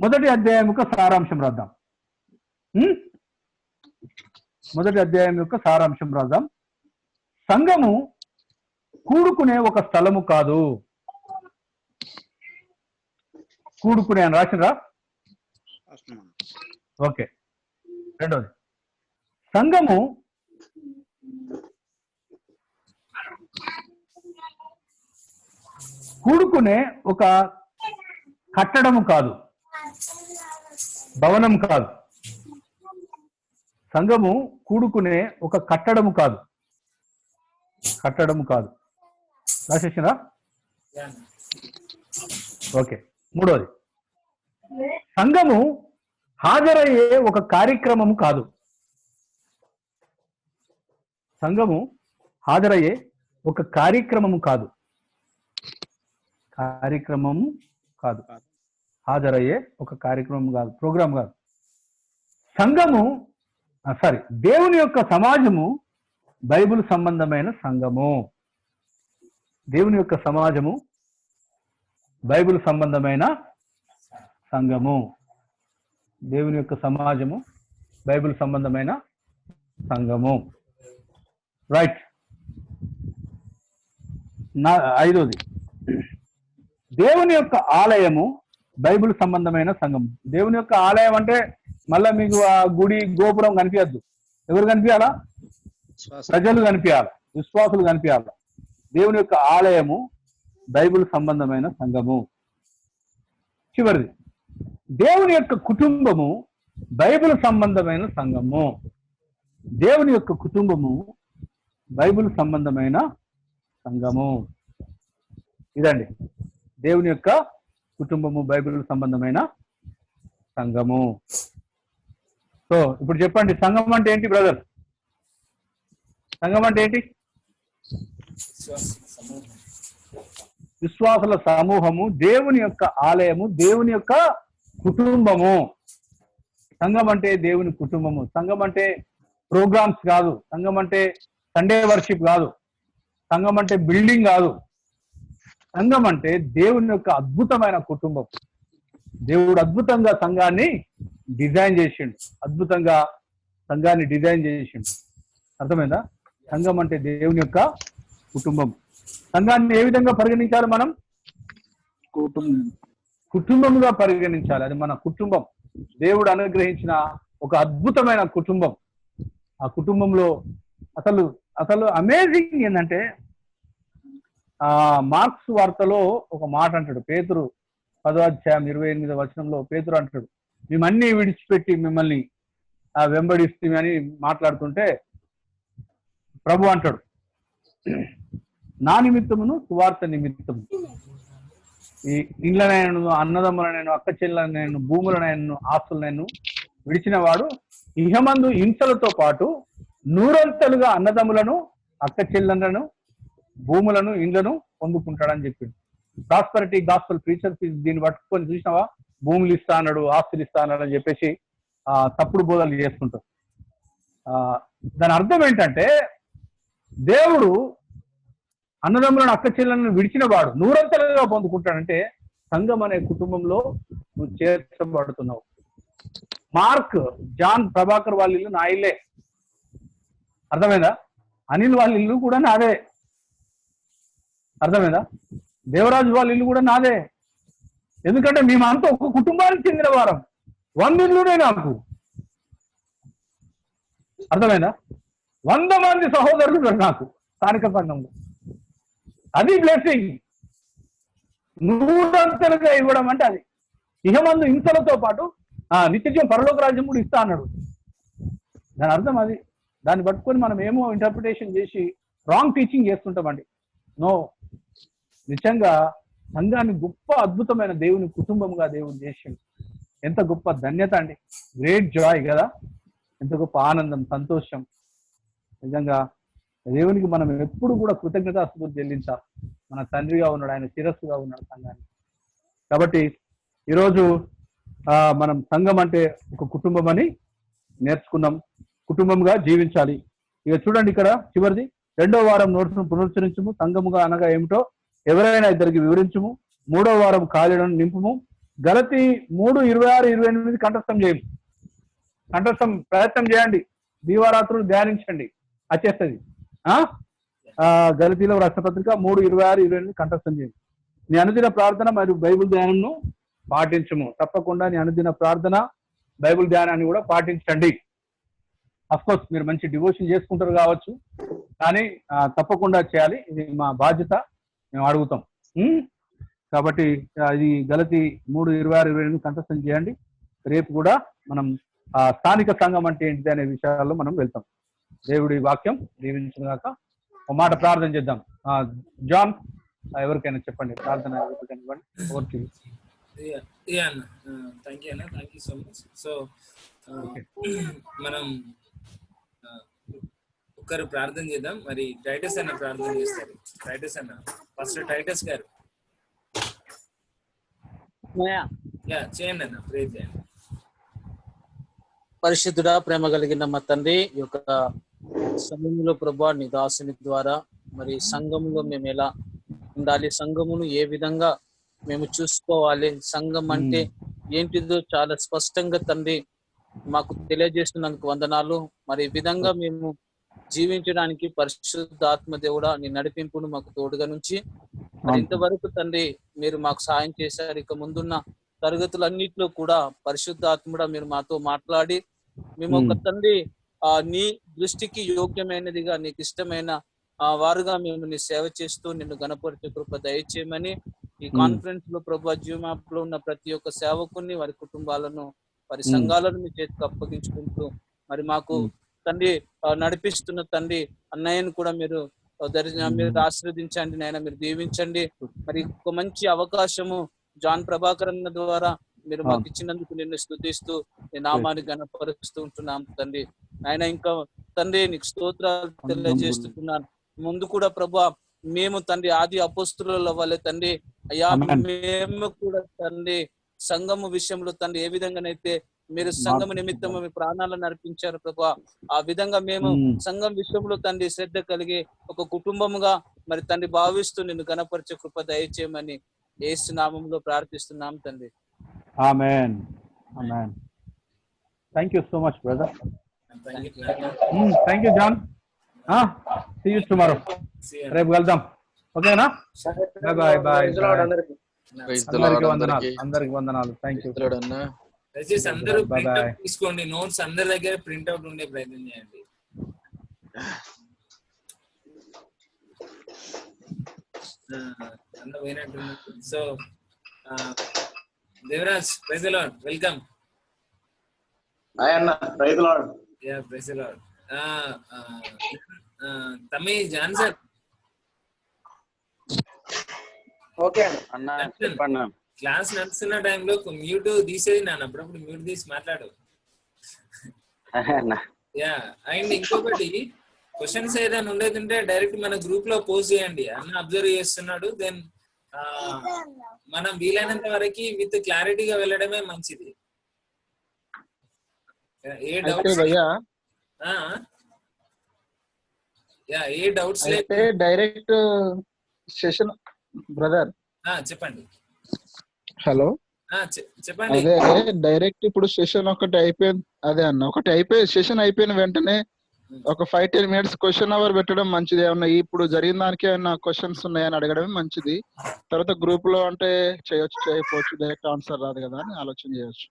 మొదటి అధ్యాయం యొక్క సారాంశం రాద్దాం. మొదటి అధ్యాయం యొక్క సారాంశం రాద్దాం. సంఘము కూడుకునే ఒక స్థలము కాదు. కూడుకునే అని రాసినరా? ఓకే. రెండోది, సంఘము కూడుకునే ఒక కట్టడము కాదు, భవనం కాదు. సంఘము కూడుకునే ఒక కట్టడము కాదు. రాసేసినా? ఓకే. మూడోది, సంఘము హాజరయ్యే ఒక కార్యక్రమము కాదు. సంఘము హాజరయ్యే ఒక కార్యక్రమము కాదు. హాజరయ్యే ఒక కార్యక్రమం కాదు, ప్రోగ్రాం కాదు. సంఘము దేవుని యొక్క సమాజము బైబిల్ సంబంధమైన సంఘము. దేవుని యొక్క సమాజము బైబిల్ సంబంధమైన సంఘము. దేవుని యొక్క సమాజము బైబిల్ సంబంధమైన సంఘము. రైట్. ఐదోది, దేవుని యొక్క ఆలయము బైబిల్ సంబంధమైన సంఘం. దేవుని యొక్క ఆలయం అంటే మళ్ళా మీకు ఆ గుడి గోపురం కనిపించద్దు. ఎవరు కనిపించాలా? ప్రజలు కనిపించాలి, విశ్వాసులు కనిపించాలి. దేవుని యొక్క ఆలయము బైబిల్ సంబంధమైన సంఘము. చివరిది, దేవుని యొక్క కుటుంబము బైబిల్ సంబంధమైన సంఘము. దేవుని యొక్క కుటుంబము బైబిల్ సంబంధమైన సంఘము. ఇదండి దేవుని యొక్క కుటుంబము బైబిల్ సంబంధమైన సంఘము. సో ఇప్పుడు చెప్పండి, సంఘం అంటే ఏంటి బ్రదర్? సంఘం అంటే ఏంటి? విశ్వాసుల సమూహము, దేవుని యొక్క ఆలయము, దేవుని యొక్క కుటుంబము. సంఘం అంటే దేవుని కుటుంబము. సంఘం అంటే ప్రోగ్రామ్స్ కాదు. సంఘం అంటే సండే వర్షిప్ కాదు. సంఘం అంటే బిల్డింగ్ కాదు. సంఘం అంటే దేవుని యొక్క అద్భుతమైన కుటుంబం. దేవుడు అద్భుతంగా సంఘాన్ని డిజైన్ చేసిండు. అర్థమైందా? సంఘం అంటే దేవుని యొక్క కుటుంబం. సంఘాన్ని ఏ విధంగా పరిగణించాలి మనం? కుటుంబముగా పరిగణించాలి. అది మన కుటుంబం. దేవుడు అనుగ్రహించిన ఒక అద్భుతమైన కుటుంబం. ఆ కుటుంబంలో అసలు అమేజింగ్ ఏంటంటే, మార్క్స్ వార్తలో ఒక మాట అంటాడు పేతురు, 10వ అధ్యాయం 28వ వచనంలో పేతురు అంటాడు, మేమన్నీ విడిచిపెట్టి మిమ్మల్ని వెంబడిస్తే అని మాట్లాడుతుంటే ప్రభు అంటాడు, నా నిమిత్తమును సువార్త నిమిత్తము ఈ ఇండ్లనైనను, అన్నదమ్ములనైను, అక్క చెల్లెలనైను, భూములనైను, ఆస్తులనైను విడిచిన వాడు ఇహమందు హింసలతో పాటు 100 అన్నదమ్ములను, అక్క చెల్లెలను, భూములను, ఇండ్లను పొందుకుంటాడని చెప్పింది. ప్రాస్పరిటీ గాస్పెల్ ప్రీచర్స్ దీన్ని పట్టుకొని చూసినావా, భూములు ఇస్తా అన్నాడు, ఆస్తులు ఇస్తా అన్నాడు అని చెప్పేసి తప్పుడు బోధలు చేసుకుంటారు. దాని అర్థం ఏంటంటే, దేవుడు అన్నదమ్ములను, అక్క చెల్లెలను విడిచిన వాడు 100 పొందుకుంటాడంటే సంఘం అనే కుటుంబంలో నువ్వు చేర్చబడుతున్నావు. మార్క్, జాన్, ప్రభాకర్ వాళ్ళ ఇల్లు నా ఇల్లే. అర్థమైందా? అనిల్ వాళ్ళ ఇల్లు కూడా నాదే. అర్థమైందా? దేవరాజు వాళ్ళ ఇల్లు కూడా నాదే. ఎందుకంటే మేమంతా ఒక కుటుంబానికి చెందిన వారం. 100 ఇల్లునే నాకు. అర్థమైందా? 100 మంది సహోదరులు నాకు స్థానిక సంఘంలో. అది బ్లెస్సింగ్. 100 ఇవ్వడం అంటే అది. ఇహమందు హింసలతో పాటు నిత్యజీవం పరలోక రాజ్యం కూడా ఇస్తా అన్నాడు. దాని అర్థం అది. దాన్ని పట్టుకొని మనం ఏమో ఇంటర్ప్రిటేషన్ చేసి రాంగ్ టీచింగ్ చేస్తుంటామండి. నో, నిజంగా సంఘాన్ని గొప్ప అద్భుతమైన దేవుని కుటుంబంగా దేవుడు చేసిండు. ఎంత గొప్ప ధన్యత అండి, గ్రేట్ జాయ్ కదా, ఎంత గొప్ప ఆనందం, సంతోషం. నిజంగా దేవునికి మనం ఎప్పుడు కూడా కృతజ్ఞతాస్తుతులు చెల్లించాలి. మన తండ్రిగా ఉన్నాడు, ఆయన శిరస్సుగా ఉన్నాడు సంఘాన్ని. కాబట్టి ఈరోజు మనం సంఘం అంటే ఒక కుటుంబం అని నేర్చుకున్నాం, కుటుంబంగా జీవించాలి. ఇక చూడండి ఇక్కడ చివరిది, 2వ వారం నోట్స్ను పునరుచ్చరించుము, సంఘముగా అనగా ఏమిటో ఎవరైనా ఇద్దరికి వివరించుము, 3వ వారం ఖాళీలను నింపుము. గలతీ 3:26-28 కంఠస్థం చేయము. కంఠస్థం ప్రయత్నం చేయండి, దీవారాత్రులు ధ్యానించండి, వచ్చేస్తుంది. గలతీలో రాష్ట్రపత్రిక 3:26-28 కంఠస్థం చేయండి. నీ అనుదిన ప్రార్థన మరియు బైబిల్ ధ్యానంను పాటించము. తప్పకుండా నీ అనుదిన ప్రార్థన బైబిల్ ధ్యానాన్ని కూడా పాటించండి. అఫ్కోర్స్ మీరు మంచి డివోషన్ చేసుకుంటారు కావచ్చు, కానీ తప్పకుండా చేయాలి. ఇది మా బాధ్యత, మేము అడుగుతాం. కాబట్టి ఇది గలతీ 3:26-28 కంఠస్థం చేయండి. రేపు కూడా మనం స్థానిక సంఘం అంటే ఏంటిది అనే విషయాల్లో మనం వెళ్తాం. దేవుడి వాక్యం దీవించిన గాక. ఒక మాట ప్రార్థన చేద్దాం. జాన్, ఎవరికైనా చెప్పండి, ప్రార్థన ఎవరికైనా ఇవ్వండి. Okay, thank you so much. So మనం ఒక్కరు ప్రార్థన చేద్దాం. మరి టైటస్ అన్న ప్రార్థన చేస్తారు. టైటస్ అన్న, ఫస్ట్ టైటస్ గారు చేయండి అన్న, ప్రే చేయండి. పరిశుద్ధుడా, ప్రేమ కలిగిన మా తండ్రి, ఈ యొక్క సమయంలో ప్రభా నీ దాసుని ద్వారా మరి సంఘంలో మేము ఎలా ఉండాలి, సంఘమును ఏ విధంగా మేము చూసుకోవాలి, సంఘం అంటే ఏంటిదో చాలా స్పష్టంగా తండ్రి మాకు తెలియజేస్తున్నందుకు వందనాలు. మరి ఈ విధంగా మేము జీవించడానికి పరిశుద్ధాత్మ దేవుడా నీ నడిపింపును మాకు తోడుగా నుంచి మరి ఇంతవరకు తండ్రి మీరు మాకు సాయం చేశారు. ఇక ముందున్న తరగతులన్నింటిలో కూడా పరిశుద్ధాత్ముడా మీరు మాతో మాట్లాడి మేము ఒక తండ్రి నీ దృష్టికి యోగ్యమైనదిగా, నీకు ఇష్టమైన వారుగా మేము నీ సేవ చేస్తూ నిన్ను గణపరిచే కృప దయచేయమని ఈ కాన్ఫరెన్స్ లో ప్రభా జూమ్ యాప్ లో ఉన్న ప్రతి ఒక్క సేవకుని, వారి కుటుంబాలను, వారి సంఘాలను మీ చేతికి అప్పగించుకుంటూ మరి మాకు తండ్రి నడిపిస్తున్న తండ్రి అన్నయ్యను కూడా మీరు ఆశీర్వదించండి నాయన, మీరు దీవించండి. మరి ఒక మంచి అవకాశము జాన్ ప్రభాకర్ అన్న ద్వారా మీరు మాకు ఇచ్చినందుకు నిన్ను స్తుతిస్తూ నీ నామాన్ని గణపరుస్తూ ఉంటున్నాం తండ్రి. ఆయన ఇంకా తండ్రి నీకు స్తోత్రాలు తెలియజేస్తున్నాను. ముందు కూడా ప్రభా మేము తండ్రి ఆది అపోస్తుల వల్లే తండ్రి అయ్యా, మేము కూడా తండ్రి సంఘము విషయంలో తండ్రి ఏ విధంగానైతే మీరు సంఘం నిమిత్తం మీ ప్రాణాలను అర్పించారు ప్రభా, ఆ విధంగా మేము సంఘం విషయంలో తండ్రి శ్రద్ధ కలిగి ఒక కుటుంబముగా మరి తండ్రి భావిస్తూ నిన్ను గణపరిచే కృప దయచేయమని యేసు నామములో ప్రార్థిస్తున్నాం తండ్రి. ఆమేన్, ఆమేన్. Thank you so much brother. Thank you John. See you tomorrow. రేపు కలుద్దాం, ఓకేనా? Bye bye. అందరికి వందనాలు, అందరికి వందనాలు. Thank you. దయచేసి అందరూ ప్రింట్అవుట్ తీసుకోండి, నోట్స్ అందరి దగ్గర ప్రింట్అవుట్ ఉండే ప్రయత్నం చేయండి. అందరూ పోయినట్టు. So Devaraj, praise the lord, welcome. Praise the lord. Yeah, praise the lord. తమ్మి జాన్సన్. ఓకే అన్న, చెప్పండి. క్లాస్ నడుస్తున్న టైంలో మ్యూట్ తీసేది నాన్న, అప్పుడప్పుడు మ్యూట్ తీసి మాట్లాడు. యా, అండ్ ఇంకొకటి క్వశ్చన్స్ ఏదైనా ఉండేదంటే డైరెక్ట్ మన గ్రూప్ లో పోస్ట్ చేయండి. అన్న అబ్జర్వ్ చేస్తున్నాడు. దెన్ మనం వీలైనంత వరకు విత్ క్లారిటీగా వెళ్ళడమే మంచిది. ఏ డౌట్స్ అయితే డైరెక్ట్ సెషన్ బ్రదర్. చెప్పండి. హలో, చెప్పండి. అదే డైరెక్ట్ ఇప్పుడు సెషన్ ఒకటి అయిపోయింది. అదే అన్న, ఒకటి సెషన్ అయిపోయిన వెంటనే ఒక 5-10 minutes క్వశ్చన్ అవర్ పెట్టడం మంచిది. ఏమన్నా ఇప్పుడు జరిగిన దానికి ఏమన్నా క్వశ్చన్స్ ఉన్నాయని అడగడమే మంచిది. తర్వాత గ్రూప్ లో అంటే చేయొచ్చు, చేయకపోవచ్చు, డైరెక్ట్ ఆన్సర్ రాదు కదా అని ఆలోచన చేయొచ్చు.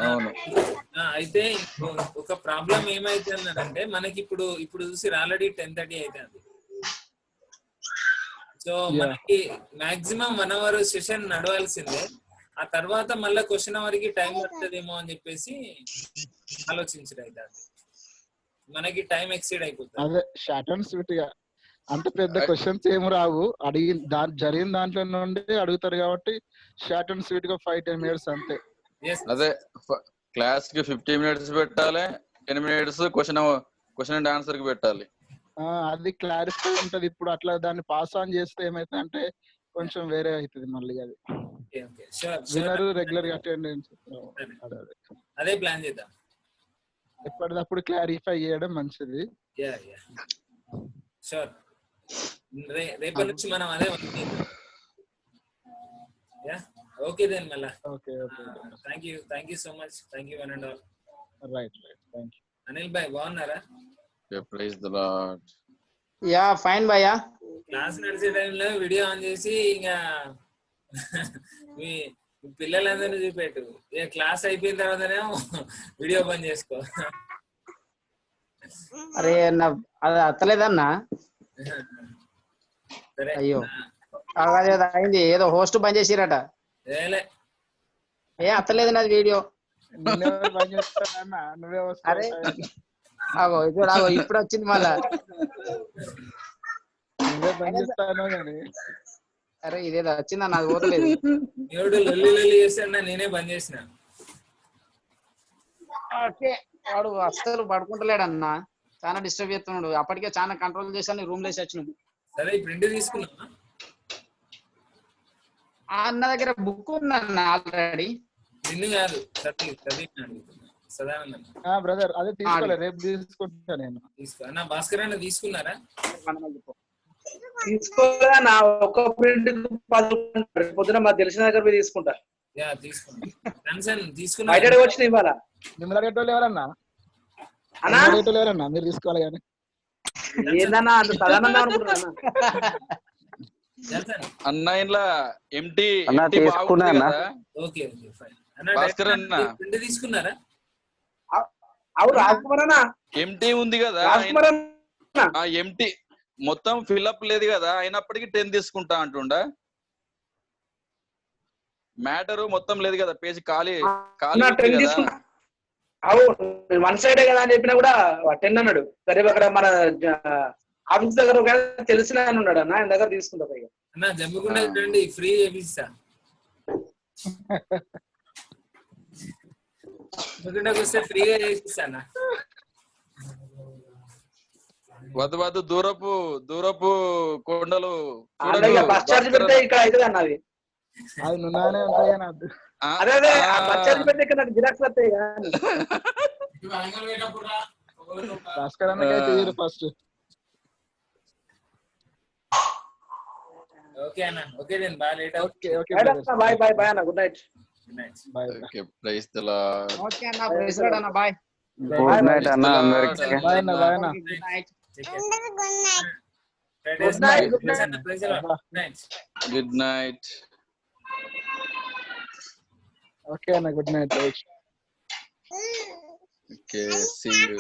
అవును. అయితే ఒక ప్రాబ్లం ఏమైతుందంటే మనకి ఇప్పుడు చూసి ఆల్రెడీ 10:30 అవుతుంది. సో మనకి మాక్సిమం 1 hour సెషన్ నడవాల్సిందే. ఆ తర్వాత మళ్ళీ క్వశ్చన్ వరకు టైం పడుతుందేమో అని చెప్పేసి ఆలోచించడం అయితే మనకి టైం ఎక్సీడ్ అయిపోతుంది. అదే షార్ట్ అండ్ స్వీట్ గా అంత పెద్ద క్వశ్చన్స్ ఏమి రావు, జరిగిన దాంట్లో నుండి అడుగుతారు కాబట్టి షార్ట్ అండ్ స్వీట్ గా 5-10 minutes అంతే. అదే క్లాస్ కి 50 minutes పెట్టాలి, 10 minutes క్వశ్చన్ అండ్ ఆన్సర్ కి పెట్టాలి. అది క్లారిఫై ఉంటది. ఇప్పుడు అట్లా దాన్ని పాస్ ఆన్ చేస్తే ఏమైతే అంటే కొంచెం వేరే అవుతుంది మళ్ళీ. అది వినరు రెగ్యులర్ గా అటెండెన్స్. అదే ప్లాన్ చేద్దాం, ఎప్పటికప్పుడు క్లారిఫై చేయడం మంచిది. షూర్. రేపటి నుంచి మనం అదే ఓకే దెన్ మళ్ళా. Thank you so much. Thank you one and all. Right thank you. Anil bhai బాగున్నారా? Praise the lord. Yeah fine భయ్యా. క్లాస్ నడిచే టైంలో వీడియో ఆన్ చేసి ఇంకా మీ పిల్లలందరినీ చూపెట్టు. క్లాస్ అయిపోయిన తర్వాతనేమో వీడియో బంద్ చేసుకో. అరే అది అత్తలేదన్నా. అయ్యో అయింది, ఏదో హోస్ట్ బంద్ చేసిరట. ఏ అత్తలేదు నాది వీడియో. అరే ఆగో ఇప్పుడు వచ్చింది మళ్ళా. అరే ఇదేదో వచ్చిందా, నాకు పోతలేదు. నేనే బంద్ చేసిన. వాడు అస్సలు పడుకుంటలేడన్నా, చాలా డిస్టర్బ్ చేస్తున్నాడు. అప్పటికే చాలా కంట్రోల్ చేశాను, రూమ్ లేసి వచ్చినాడు. సరే ప్రింట్ తీసుకున్నా. అన్న దగ్గర బుక్ ఉందన్న ఆల్రెడీ. నిన్ను కాదు బ్రదర్, అదే తీసుకోలే, రేపు తీసుకుంటా నేను. అన్న భాస్కర్ అన్న తీసుకున్నారా? తీసుకోలే నా ఒక్క ప్రింట్ పొద్దున మా తెలిసిన దగ్గర పోయి తీసుకుంటా. బయట వచ్చిన ఇవాళ మిమ్మల్ని అడిగేటోళ్ళు ఎవరన్నా? ఎవరన్నా మీరు తీసుకోవాలి కానీ ఏందన్నా అంత సాధారణంగా అనుకుంటున్నా అన్న ఇంట్లో ఎంటీ తీసుకున్నా. భాస్కర్ అన్న తీసుకున్నారా? అవును రాజ్కుమార్ అన్న ఎంటీ ఉంది కదా, ఎంటీ మొత్తం ఫిల్అప్ లేదు కదా, అయినప్పటికీ 10 తీసుకుంటా అంటుండా. మ్యాటర్ మొత్తం లేదు కదా, పేజ్ ఖాళీ తీసుకున్నా. అవును వన్ సైడే కదా అని చెప్పినా కూడా 10 అన్నాడు. సరే అక్కడ మన ఆఫీస్ దగ్గర ఒక తెలిసిన ఆయన ఉన్నాడు అన్న, ఆయన దగ్గర తీసుకుంటా. అన్న జమ్మిగుండ రండి, ఫ్రీ చేపిస్తా. జమ్మిగుండకు వస్తే ఫ్రీగా చేపిస్తా అన్న. వద్దు దూరపు కొండలు బస్ చార్జ్ పెడితే ఇక్కడ అవుతుంది అన్న. అది అది నువ్వునే ఉంటాయి నాకు. అదే బస్ చార్జ్ పెడితే ఇక్కడ నాకు జిరాక్స్ వస్తాయి కానీ భాస్కర్ అన్నకైతే ఫస్ట్. ఓకే అన్న. Okay then bye. Late okay bye అన్న. Good night. Okay praise the lord. Okay అన్న, ప్రైజ్ లార్డ్ అన్న. బాయ్ గుడ్ నైట్ అన్న అందరికి. బాయ్ అన్న. Good night. Good night. Okay అన్న, good night. Okay, see you.